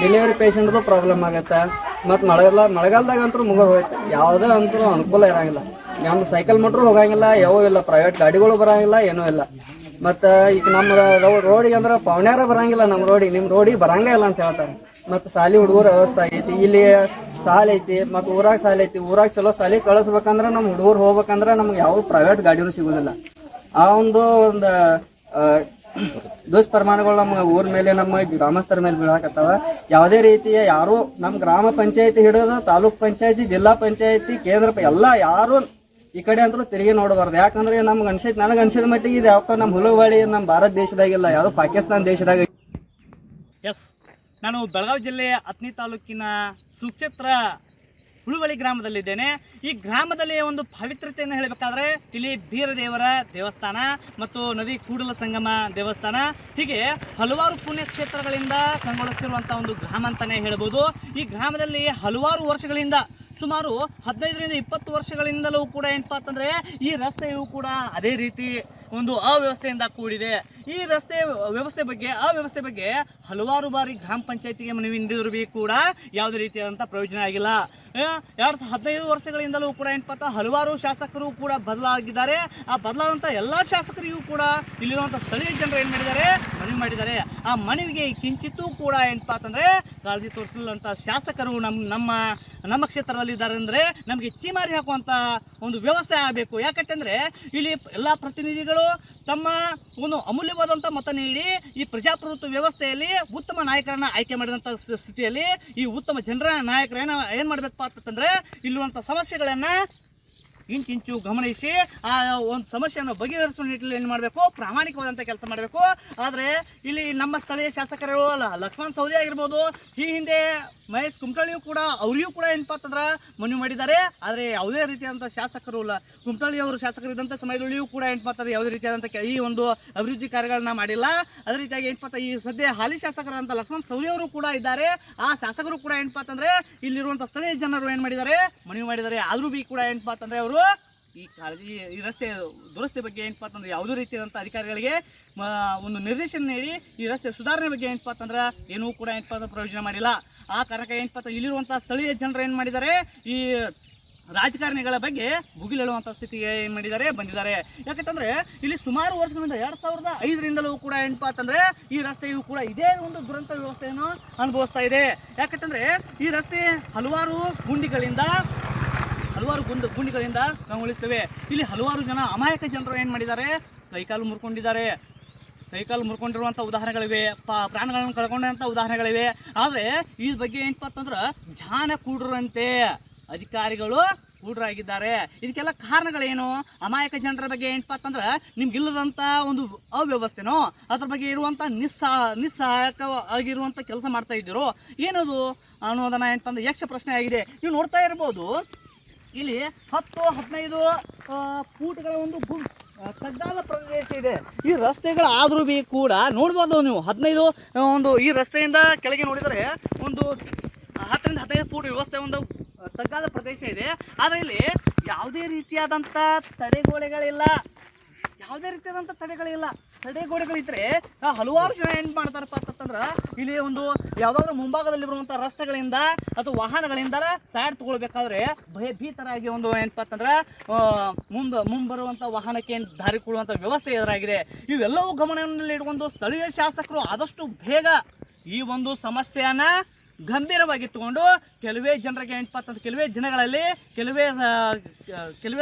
ಡೆಲಿವರಿ ಪೇಷಂಟ್ದು ಪ್ರಾಬ್ಲಮ್ ಆಗತ್ತೆ. ಮತ್ತು ಮಳೆಗಾಲದಾಗ ಅಂತೂ ಮುಗಿದು ಹೋಯ್ತು, ಯಾವುದೇ ಅಂತೂ ಅನುಕೂಲ ಇರಂಗಿಲ್ಲ. ನಮ್ಮ ಸೈಕಲ್ ಮೋಟ್ರು ಹೋಗಂಗಿಲ್ಲ, ಯಾವ ಇಲ್ಲ, ಪ್ರೈವೇಟ್ ಗಾಡಿಗಳು ಬರಂಗಿಲ್ಲ, ಏನೂ ಇಲ್ಲ. ಮತ್ತು ಈಗ ನಮ್ಮ ರೋಡಿಗೆ ಅಂದ್ರೆ ಪವನ್ಯಾರ ಬರಂಗಿಲ್ಲ, ನಮ್ಮ ರೋಡಿಗೆ, ನಿಮ್ಮ ರೋಡಿಗೆ ಬರಂಗೇ ಇಲ್ಲ ಅಂತ ಹೇಳ್ತಾರೆ. ಮತ್ತು ಸಾಲಿ ಹುಡುಗರ ವ್ಯವಸ್ಥೆ ಆಗೈತಿ, ಇಲ್ಲಿ ಸಾಲ ಐತಿ, ಮತ್ತು ಊರಾಗ ಸಾಲ ಐತಿ. ಊರಾಗ ಚಲೋ ಸಾಲಿ ಕಳಿಸ್ಬೇಕಂದ್ರೆ ನಮ್ಮ ಹುಡುಗರು ಹೋಗ್ಬೇಕಂದ್ರೆ ನಮ್ಗೆ ಯಾವ ಪ್ರೈವೇಟ್ ಗಾಡಿನೂ ಸಿಗೋದಿಲ್ಲ. ಆ ಒಂದು ದುಷ್ಪರಿಣಾಮಗಳು ನಮ್ಮ ಊರ ಮೇಲೆ, ನಮ್ಮ ಗ್ರಾಮಸ್ಥರ ಮೇಲೆ ಬೀಳಾಕತ್ತಾವ. ಯಾವುದೇ ರೀತಿಯ ಯಾರು ನಮ್ಮ ಗ್ರಾಮ ಪಂಚಾಯತಿ ಹಿಡಿದು ತಾಲೂಕ್ ಪಂಚಾಯತಿ, ಜಿಲ್ಲಾ ಪಂಚಾಯತಿ, ಕೇಂದ್ರ ಎಲ್ಲ ಯಾರು ಈ ಕಡೆ ಅಂತೂ ತಿರುಗಿ ನೋಡಬಾರ್ದು. ಯಾಕಂದ್ರೆ ನಮ್ಗೆ ಅನ್ಸೈತಿ, ನನಗೆ ಅನ್ಸಿದ ಮಟ್ಟಿಗೆ ಇದು ಯಾಕೆ ನಮ್ಮ ಹುಲುವಾಳಿ ನಮ್ಮ ಭಾರತ ದೇಶದಾಗಿಲ್ಲ, ಯಾವುದೋ ಪಾಕಿಸ್ತಾನ ದೇಶದಾಗ. ಎಸ್, ನಾನು ಬೆಳಗಾವಿ ಜಿಲ್ಲೆ ಅಥಣಿ ತಾಲೂಕಿನ ಸುಕ್ಷೇತ್ರ ಹುಳುವಳಿ ಗ್ರಾಮದಲ್ಲಿದ್ದೇನೆ. ಈ ಗ್ರಾಮದಲ್ಲಿ ಒಂದು ಪವಿತ್ರತೆಯನ್ನು ಹೇಳಬೇಕಾದ್ರೆ ಇಲ್ಲಿ ಬೀರದೇವರ ದೇವಸ್ಥಾನ ಮತ್ತು ನದಿ ಕೂಡಲ ಸಂಗಮ ದೇವಸ್ಥಾನ, ಹೀಗೆ ಹಲವಾರು ಪುಣ್ಯಕ್ಷೇತ್ರಗಳಿಂದ ಕಂಗೊಳಿಸ್ತಿರುವಂಥ ಒಂದು ಗ್ರಾಮ ಅಂತಲೇ ಹೇಳ್ಬೋದು. ಈ ಗ್ರಾಮದಲ್ಲಿ ಹಲವಾರು ವರ್ಷಗಳಿಂದ, ಸುಮಾರು 15ರಿಂದ 20 ವರ್ಷಗಳಿಂದಲೂ ಕೂಡ ಏನಪ್ಪಾ ಅಂತಂದರೆ ಈ ರಸ್ತೆಯು ಕೂಡ ಅದೇ ರೀತಿ ಒಂದು ಅವ್ಯವಸ್ಥೆಯಿಂದ ಕೂಡಿದೆ. ಈ ವ್ಯವಸ್ಥೆ ಬಗ್ಗೆ ಹಲವಾರು ಬಾರಿ ಗ್ರಾಮ ಪಂಚಾಯತಿಗೆ ಮನವಿ ನೀಡಿದ್ರು ಕೂಡ ಯಾವುದೇ ರೀತಿಯಾದಂಥ ಪ್ರಯೋಜನ ಆಗಿಲ್ಲ. 15 ವರ್ಷಗಳಿಂದಲೂ ಕೂಡ ಏನಪ್ಪ ಹಲವಾರು ಶಾಸಕರು ಕೂಡ ಬದಲಾಗಿದ್ದಾರೆ. ಆ ಬದಲಾದಂಥ ಎಲ್ಲ ಶಾಸಕರಿಗೂ ಕೂಡ ಇಲ್ಲಿರುವಂಥ ಸ್ಥಳೀಯ ಜನರು ಏನು ಮನವಿ ಮಾಡಿದ್ದಾರೆ. ಆ ಮನವಿಗೆ ಕಿಂಚಿತ್ತೂ ಕೂಡ ಏನಪ್ಪ ಅಂತಂದರೆ ಕಾಳಜಿ ತೋರಿಸಲಿಲ್ಲಂಥ ಶಾಸಕರು ನಮ್ಮ ಕ್ಷೇತ್ರದಲ್ಲಿ ಇದ್ದಾರೆ. ಅಂದರೆ ನಮಗೆ ಚೀಮಾರಿ ಹಾಕುವಂಥ ಒಂದು ವ್ಯವಸ್ಥೆ ಆಗಬೇಕು. ಯಾಕಂತಂದರೆ ಇಲ್ಲಿ ಎಲ್ಲ ಪ್ರತಿನಿಧಿಗಳು ತಮ್ಮ ಒಂದು ಅಮೂಲ್ಯವಾದಂಥ ಮತ ನೀಡಿ ಈ ಪ್ರಜಾಪ್ರಭುತ್ವ ವ್ಯವಸ್ಥೆಯಲ್ಲಿ ಉತ್ತಮ ನಾಯಕರನ್ನ ಆಯ್ಕೆ ಮಾಡಿದಂಥ ಸ್ಥಿತಿಯಲ್ಲಿ ಈ ಉತ್ತಮ ಜನರ ನಾಯಕರೇನ ಏನು ಮಾಡಬೇಕಪ್ಪ ಅಂತಂದರೆ ಇಲ್ಲಿರುವಂಥ ಸಮಸ್ಯೆಗಳನ್ನು ಇಂಚಿಂಚು ಗಮನಿಸಿ ಆ ಒಂದು ಸಮಸ್ಯೆಯನ್ನು ಬಗೆಹರಿಸುವ ನಿಟ್ಟಿನಲ್ಲಿ ಏನು ಮಾಡಬೇಕು, ಪ್ರಾಮಾಣಿಕವಾದಂಥ ಕೆಲಸ ಮಾಡಬೇಕು. ಆದರೆ ಇಲ್ಲಿ ನಮ್ಮ ಸ್ಥಳೀಯ ಶಾಸಕರು ಲಕ್ಷ್ಮಣ್ ಸವದಿ ಆಗಿರ್ಬೋದು, ಈ ಹಿಂದೆ ಮಹೇಶ್ ಕುಮಟಳ್ಳಿಯೂ ಕೂಡ ಅವರಿಗೂ ಕೂಡ ಏನಪ್ಪ ಅಂತಂದ್ರೆ ಮನವಿ ಮಾಡಿದ್ದಾರೆ. ಆದರೆ ಯಾವುದೇ ರೀತಿಯಾದಂಥ ಶಾಸಕರು ಕುಮಟಳ್ಳಿ ಅವರು ಶಾಸಕರು ಇದ್ದಂಥ ಸಮಯದಲ್ಲಿಯೂ ಕೂಡ ಏನಪ್ಪ ಅಂತಂದ್ರೆ ಯಾವುದೇ ರೀತಿಯಾದಂಥ ಈ ಒಂದು ಅಭಿವೃದ್ಧಿ ಕಾರ್ಯಗಳನ್ನ ಮಾಡಿಲ್ಲ. ಅದೇ ರೀತಿಯಾಗಿ ಏನಪ್ಪ ಈ ಸದ್ಯ ಹಾಲಿ ಶಾಸಕರಂತ ಲಕ್ಷ್ಮಣ್ ಸವದಿ ಅವರು ಕೂಡ ಇದ್ದಾರೆ. ಆ ಶಾಸಕರು ಕೂಡ ಏನಪ್ಪ ಅಂತಂದ್ರೆ ಇಲ್ಲಿರುವಂಥ ಸ್ಥಳೀಯ ಜನರು ಏನು ಮಾಡಿದ್ದಾರೆ, ಮನವಿ ಮಾಡಿದ್ದಾರೆ. ಆದರೂ ಬಿ ಕೂಡ ಏನಪ್ಪ ಅಂತಂದ್ರೆ ಅವರು ಈ ರಸ್ತೆ ದುರಸ್ತಿ ಬಗ್ಗೆ ಏನಪ್ಪ ಅಂತಂದ್ರೆ ಯಾವುದೇ ರೀತಿಯಾದಂಥ ಅಧಿಕಾರಿಗಳಿಗೆ ಒಂದು ನಿರ್ದೇಶನ ನೀಡಿ ಈ ರಸ್ತೆ ಸುಧಾರಣೆ ಬಗ್ಗೆ ಏನಪ್ಪ ಅಂತಂದ್ರೆ ಏನೂ ಕೂಡ ಏನಪ್ಪ ಅಂದ್ರೆ ಪ್ರಯೋಜನ ಮಾಡಿಲ್ಲ. ಆ ಕಾರಣಕ್ಕೆ ಏನಪ್ಪ ಅಂತ ಇಲ್ಲಿರುವಂಥ ಸ್ಥಳೀಯ ಜನರು ಏನು ಮಾಡಿದ್ದಾರೆ, ಈ ರಾಜಕಾರಣಿಗಳ ಬಗ್ಗೆ ಭುಗಿಲೇಳುವಂಥ ಸ್ಥಿತಿಗೆ ಏನು ಬಂದಿದ್ದಾರೆ. ಯಾಕಂತಂದ್ರೆ ಇಲ್ಲಿ ಸುಮಾರು ವರ್ಷಗಳಿಂದ 2005ರಿಂದಲೂ ಕೂಡ ಏನಪ್ಪ ಅಂತಂದ್ರೆ ಈ ರಸ್ತೆಯು ಕೂಡ ಇದೇ ಒಂದು ದುರಂತ ವ್ಯವಸ್ಥೆಯನ್ನು ಅನುಭವಿಸ್ತಾ ಇದೆ. ಯಾಕಂತಂದ್ರೆ ಈ ರಸ್ತೆ ಹಲವಾರು ಗುಂಡಿಗಳಿಂದ ಕಂಗೊಳಿಸ್ತೇವೆ. ಇಲ್ಲಿ ಹಲವಾರು ಜನ ಅಮಾಯಕ ಜನರು ಏನು ಮಾಡಿದ್ದಾರೆ, ಕೈಕಾಲು ಮುರ್ಕೊಂಡಿರುವಂಥ ಉದಾಹರಣೆಗಳಿವೆ, ಪ್ರಾಣಗಳನ್ನು ಕಳ್ಕೊಂಡಂಥ ಉದಾಹರಣೆಗಳಿವೆ. ಆದರೆ ಈ ಬಗ್ಗೆ ಏನಪ್ಪ ಅಂತಂದ್ರೆ ಧ್ಯಾನ ಕೂಡ್ರಂತೆ ಅಧಿಕಾರಿಗಳು ಕೂಡ್ರಾಗಿದ್ದಾರೆ. ಇದಕ್ಕೆಲ್ಲ ಕಾರಣಗಳೇನು? ಅಮಾಯಕ ಜನರ ಬಗ್ಗೆ ಏನಪ್ಪ ಅಂತಂದ್ರೆ ನಿಮ್ಗಿಲ್ಲದಂಥ ಒಂದು ಅವ್ಯವಸ್ಥೆನೋ ಅದ್ರ ಬಗ್ಗೆ ಇರುವಂಥ ನಿಸ್ಸಹಾಯಕ ಆಗಿರುವಂಥ ಕೆಲಸ ಮಾಡ್ತಾ ಇದ್ದೀರೋ ಏನದು ಅನ್ನೋದನ್ನ ಏನಪ್ಪ ಅಂದ್ರೆ ಯಕ್ಷ ಪ್ರಶ್ನೆ ಆಗಿದೆ. ನೀವು ನೋಡ್ತಾ ಇರ್ಬೋದು, ಇಲ್ಲಿ 10-15 ಫೂಟ್ಗಳ ಒಂದು ತಗ್ಗಾದ ಪ್ರದೇಶ ಇದೆ. ಈ ರಸ್ತೆಗಳಾದ್ರೂ ಬಿ ಕೂಡ ನೋಡ್ಬೋದು ನೀವು 15 ಒಂದು ಈ ರಸ್ತೆಯಿಂದ ಕೆಳಗೆ ನೋಡಿದರೆ ಒಂದು 10ರಿಂದ 15 ಫೂಟ್ ವ್ಯವಸ್ಥೆ ಒಂದು ತಗ್ಗಾದ ಪ್ರದೇಶ ಇದೆ. ಆದರೆ ಇಲ್ಲಿ ಯಾವುದೇ ರೀತಿಯಾದಂಥ ತಡೆಗೋಡೆಗಳಿಲ್ಲ. ತಡೆಗೋಡೆಗಳಿದ್ರೆ ಹಲವಾರು ಜನ ಏನು ಮಾಡ್ತಾರಪ್ಪ ಅಂತಂದ್ರೆ ಇಲ್ಲಿ ಒಂದು ಯಾವುದಾದ್ರೂ ಮುಂಭಾಗದಲ್ಲಿ ಬರುವಂಥ ರಸ್ತೆಗಳಿಂದ ಅಥವಾ ವಾಹನಗಳಿಂದ ಸೈಡ್ ತಗೊಳ್ಬೇಕಾದ್ರೆ ಭಯಭೀತರಾಗಿ ಒಂದು ಏನಪ್ಪ ಅಂತಂದ್ರೆ ಮುಂಬರುವಂಥ ವಾಹನಕ್ಕೆ ದಾರಿ ಕೊಡುವಂಥ ವ್ಯವಸ್ಥೆ ಎದುರಾಗಿದೆ. ಇವೆಲ್ಲವೂ ಗಮನದಲ್ಲಿ ಇಟ್ಕೊಂಡು ಸ್ಥಳೀಯ ಶಾಸಕರು ಆದಷ್ಟು ಬೇಗ ಈ ಒಂದು ಸಮಸ್ಯೆಯನ್ನ ಗಂಭೀರವಾಗಿ ತಗೊಂಡು ಕೆಲವೇ ಜನರಿಗೆ ಏನಪ್ಪ ಅಂತಂದ್ರೆ ಕೆಲವೇ ದಿನಗಳಲ್ಲಿ ಕೆಲವೇ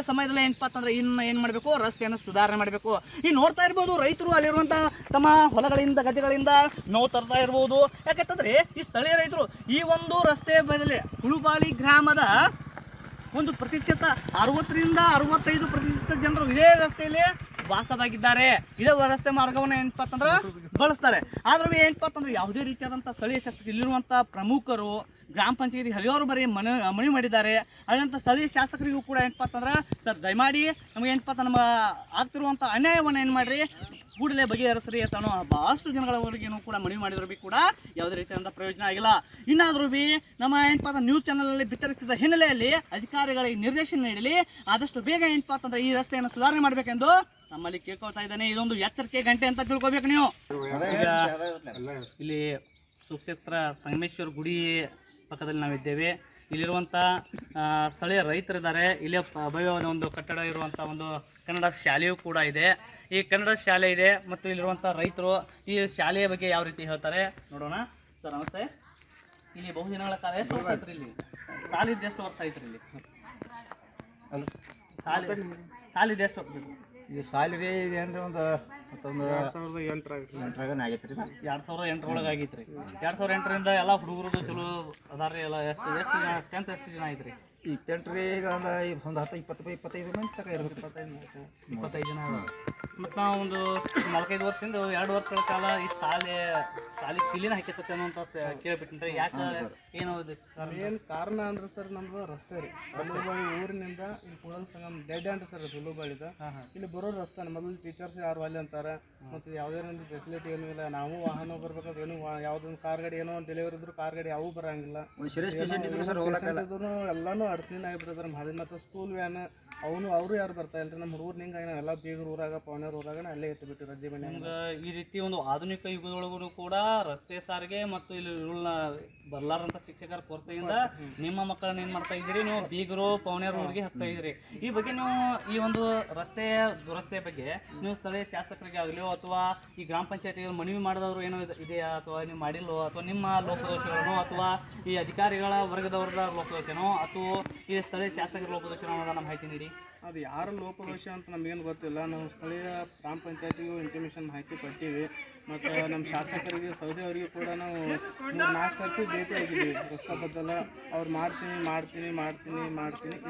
ಸಮಯದಲ್ಲಿ ಏನಪ್ಪ ಅಂತಂದ್ರೆ ಇನ್ನು ಏನು ಮಾಡಬೇಕು, ರಸ್ತೆಯನ್ನು ಸುಧಾರಣೆ ಮಾಡಬೇಕು. ಈ ನೋಡ್ತಾ ಇರ್ಬೋದು, ರೈತರು ಅಲ್ಲಿರುವಂಥ ತಮ್ಮ ಹೊಲಗಳಿಂದ ಗದ್ದೆಗಳಿಂದ ನೋವು ತರ್ತಾ ಇರ್ಬೋದು. ಯಾಕಂತಂದ್ರೆ ಈ ಸ್ಥಳೀಯ ರೈತರು ಈ ಒಂದು ರಸ್ತೆ ಬದಲೇ ಹುಳುಬಾಳಿ ಗ್ರಾಮದ ಒಂದು ಪ್ರತಿಶತ 60ರಿಂದ 65% ಜನರು ಇದೇ ರಸ್ತೆಯಲ್ಲಿ ವಾಸವಾಗಿದ್ದಾರೆ. ಇದೇ ರಸ್ತೆ ಮಾರ್ಗವನ್ನು ಏನಪ್ಪ ಅಂತಂದ್ರೆ ಬಳಸ್ತಾರೆ. ಆದ್ರೂ ಏನಪ್ಪ ಅಂತಂದ್ರೆ ಯಾವುದೇ ರೀತಿಯಾದಂಥ ಸ್ಥಳೀಯ ಶಾಸಕರು ಇಲ್ಲಿರುವಂಥ ಪ್ರಮುಖರು ಗ್ರಾಮ ಪಂಚಾಯತಿ ಹಲವಾರು ಬಾರಿ ಮನವಿ ಮಾಡಿದ್ದಾರೆ. ಅದಂಥ ಸ್ಥಳೀಯ ಶಾಸಕರಿಗೂ ಕೂಡ ಏನಪ್ಪ ಅಂತಂದ್ರೆ ಸರ್ ದಯಮಾಡಿ ನಮಗೆ ಏನಪ್ಪ ಅಂತ ನಮ್ಮ ಆಗ್ತಿರುವಂಥ ಅನ್ಯಾಯವನ್ನು ಏನು ಮಾಡಿರಿ ಕೂಡಲೇ ಬಗೆಹರಿಸ್ರಿ ಅಂತ ಬಹಳಷ್ಟು ಜನಗಳವರೆಗೇನು ಕೂಡ ಮನವಿ ಮಾಡಿದ್ರು ಬಿ ಕೂಡ ಯಾವುದೇ ರೀತಿಯಾದಂಥ ಪ್ರಯೋಜನ ಆಗಿಲ್ಲ. ಇನ್ನಾದರೂ ಬಿ ನಮ್ಮ ಏನಪ್ಪ ಅಂತ ನ್ಯೂಸ್ ಚಾನಲಲ್ಲಿ ಬಿತ್ತರಿಸಿದ ಹಿನ್ನೆಲೆಯಲ್ಲಿ ಅಧಿಕಾರಿಗಳಿಗೆ ನಿರ್ದೇಶನ ನೀಡಲಿ, ಆದಷ್ಟು ಬೇಗ ಏನಪ್ಪ ಅಂತಂದ್ರೆ ಈ ರಸ್ತೆಯನ್ನು ಸುಧಾರಣೆ ಮಾಡಬೇಕೆಂದು ನಮ್ಮಲ್ಲಿ ಕೇಳ್ಕೊಳ್ತಾ ಇದ್ದಾನೆ. ಇದೊಂದು ಎಚ್ಚರಿಕೆ ಗಂಟೆ ಅಂತ ತಿಳ್ಕೊಬೇಕು ನೀವು. ಇಲ್ಲಿ ಸುಕ್ಷೇತ್ರ ಸಂಗಮೇಶ್ವರ ಗುಡಿ ಪಕ್ಕದಲ್ಲಿ ನಾವಿದ್ದೇವೆ. ಇಲ್ಲಿರುವಂಥ ಸ್ಥಳೀಯ ರೈತರಿದ್ದಾರೆ. ಇಲ್ಲೇ ಭವ್ಯವಾದ ಒಂದು ಕಟ್ಟಡ ಇರುವಂಥ ಒಂದು ಕನ್ನಡ ಶಾಲೆಯೂ ಕೂಡ ಇದೆ. ಈ ಕನ್ನಡ ಶಾಲೆ ಇದೆ ಮತ್ತು ಇಲ್ಲಿರುವಂಥ ರೈತರು ಈ ಶಾಲೆಯ ಬಗ್ಗೆ ಯಾವ ರೀತಿ ಹೇಳ್ತಾರೆ ನೋಡೋಣ. ಸರ್ ನಮಸ್ತೆ. ಇಲ್ಲಿ ಬಹುದಿನಗಳ ಕಾಲ ಎಷ್ಟು ವರ್ಷ ಆಯ್ತು ಇಲ್ಲಿ? ಸಾಲಿದ್ದು ಎಷ್ಟು ವರ್ಷ ಆಯ್ತು ಇಲ್ಲಿ? ಸಾಲಿದ್ದು ಎಷ್ಟು ವರ್ಷ? ಈ ಶಾಲೆಗೆ ಏನ್ರಿ ಒಂದು 2008 ಆಗೈತೆ ರೀ. 2008 ಆಗೈತ್ರಿ. 2008ರಿಂದ ಎಲ್ಲ ಹುಡುಗರದು ಚಲೋ ಅದಾರ ಎಲ್ಲ. ಎಷ್ಟು ಜನ ಸ್ಟ್ರೆಂತ್ ಎಷ್ಟು ಜನ ಐತ್ರಿ? ಈಗ ಟೆಂಟ್ರಿ ಈಗ ಒಂದು 10-25 ಮಂದಿ ತನಕ ಇರ್ಬೇಕು. 25 ಜನ. ಮತ್ತು ನಾವು ಒಂದು 4-5 ವರ್ಷದಿಂದ 2 ವರ್ಷಗಳ ಕಾಲ ಈ ಶಾಲೆ ಕೀಲಿನ ಹಾಕಿರ್ತೈತೆ ಅನ್ನೋಂಥ ಕೇಳ್ಬಿಟ್ಟಿನ್ರಿ. ಯಾಕೆ ಏನು ಏನು ಕಾರಣ ಅಂದ್ರೆ ಸರ್ ನಮ್ದು ರಸ್ತೆ ರೀ. ಹುಲುಬಾಳಿ ಊರಿನಿಂದ ಇಲ್ಲಿ Kudala Sangama dead and sir ಹುಲುಬಾಳಿದ ಇಲ್ಲಿ ಬರೋ ರಸ್ತೆ ಮೊದಲು ಟೀಚರ್ಸ್ ಯಾರು ಅಲ್ಲಿ ಅಂತಾರೆ. ಮತ್ತು ಯಾವುದೇ ಒಂದು ಫೆಸಿಲಿಟಿ ಏನೂ ಇಲ್ಲ. ನಾವು ವಾಹನ ಬರ್ಬೇಕಾದ್ರೆ ಏನು ಯಾವುದೊಂದು ಕಾರ್ ಗಾಡಿ ಏನೋ ಒಂದು ಡೆಲಿವರಿ ಇದ್ರು ಕಾರ್ ಗಾಡಿ ಯಾವೂ ಬರಂಗಿಲ್ಲ. ಎಲ್ಲಾನು ಅಡಚಣೆ ಆಗಿಬಿಡ್ತಾರೆ. ಮತ್ತು ಸ್ಕೂಲ್ ವ್ಯಾನ್ ಅವರು ಯಾರು ಬರ್ತಾ ಇಲ್ರಿ. ನಮ್ಮ ಹುಡುಗರು ಹಿಂಗೆ ನಾವೆಲ್ಲ ಬೀಗರ ಊರಾಗ ಪವನರ ಊರಾಗ ಅಲ್ಲೇ ಇಟ್ಟು ಬಿಟ್ಟು ರಜೆ ಮನೆ. ಈ ರೀತಿ ಒಂದು ಆಧುನಿಕ ಯುಗದೊಳಗೂ ಕೂಡ ರಸ್ತೆ ಸಾರಿಗೆ ಮತ್ತು ಇಲ್ಲಿ ಬರ್ಲಾರಂಥ ಶಿಕ್ಷಕರ ಕೊರತೆಯಿಂದ ನಿಮ್ಮ ಮಕ್ಕಳನ್ನ ಏನು ಮಾಡ್ತಾ ಇದ್ದೀರಿ? ನೀವು ಬೀಗರು ಪವನರ ಊರಿಗೆ ಹಾಕ್ತಾ ಇದ್ದೀರಿ. ಈ ಬಗ್ಗೆ ನೀವು ಈ ಒಂದು ರಸ್ತೆಯ ದುರಸ್ತೆ ಬಗ್ಗೆ ನೀವು ಸ್ಥಳೀಯ ಶಾಸಕರಿಗೆ ಆಗಲಿ ಅಥವಾ ಈ ಗ್ರಾಮ ಪಂಚಾಯತಿಗೆ ಮನವಿ ಮಾಡಿದವರು ಏನೋ ಇದೆಯಾ ಅಥವಾ ನೀವು ಮಾಡಿಲ್ಲೋ ಅಥವಾ ನಿಮ್ಮ ಲೋಪದೋಷಗಳನ್ನು ಅಥವಾ ಈ ಅಧಿಕಾರಿಗಳ ವರ್ಗದವರದ ಲೋಪದೋಷನೋ ಅಥವಾ ಈ ಸ್ಥಳೀಯ ಶಾಸಕರ ಲೋಪದೋಷನೋ ಅನ್ನೋದನ್ನ ಮಾಹಿತಿ ನೀಡಿ. ಅದು ಯಾರ ಲೋಪದೋಷ ಅಂತ ನಮಗೇನು ಗೊತ್ತಿಲ್ಲ. ನಾವು ಸ್ಥಳೀಯ ಗ್ರಾಮ ಪಂಚಾಯತಿಗೂ ಇಂಟಿಮೇಷನ್ ಮಾಹಿತಿ ಕೊಟ್ಟಿವಿ. ಮತ್ತು ನಮ್ಮ ಶಾಸಕರಿಗೆ ಸೌದಿ ಅವರಿಗೆ ಕೂಡ ನಾವು 4 ಸರ್ತಿ ಭೇಟಿ ಆಗಿದ್ದೀವಿ. ರಸ್ತೆ ಬದ್ದಲ್ಲ ಅವ್ರು ಮಾಡ್ತೀನಿ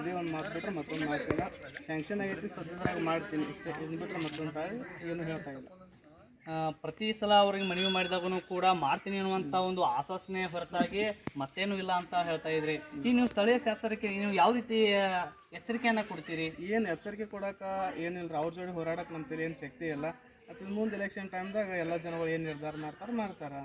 ಇದೇ ಒಂದು ಮಾತು ಬಿಟ್ಟರೆ ಮತ್ತೊಂದು ಮಾತಿಲ್ಲ. ಸ್ಯಾಂಕ್ಷನ್ ಆಗೈತಿ ಸದ್ಯದಾಗ ಮಾಡ್ತೀನಿ ಇಷ್ಟೇ. ಇದು ಬಿಟ್ಟರೆ ಮತ್ತೊಂದು ಏನು ಹೇಳ್ತಾ ಇಲ್ಲ. ಪ್ರತಿ ಸಲ ಅವ್ರಿಗೆ ಮನವಿ ಮಾಡಿದಾಗೂ ಕೂಡ ಮಾಡ್ತೀನಿ ಅನ್ನುವಂಥ ಒಂದು ಆಶ್ವಾಸನೆ ಹೊರತಾಗಿ ಮತ್ತೇನು ಇಲ್ಲ ಅಂತ ಹೇಳ್ತಾ ಇದ್ರಿ. ಈ ನೀವು ಸ್ಥಳೀಯ ಶಾಸಕರಿಗೆ ನೀವು ಯಾವ ರೀತಿ ಎಚ್ಚರಿಕೆಯನ್ನು ಕೊಡ್ತೀರಿ? ಏನು ಎಚ್ಚರಿಕೆ ಕೊಡೋಕೆ ಏನಿಲ್ಲ. ಅವ್ರ ಜೋಡಿ ಹೋರಾಡಕ್ಕೆ ನಮ್ಮ ತಲೆ ಏನು ಶಕ್ತಿ ಇಲ್ಲ. ಮತ್ತು ಮುಂದೆ ಎಲೆಕ್ಷನ್ ಟೈಮ್ದಾಗ ಎಲ್ಲ ಜನಗಳು ಏನು ನಿರ್ಧಾರ ಮಾಡ್ತಾರೆ.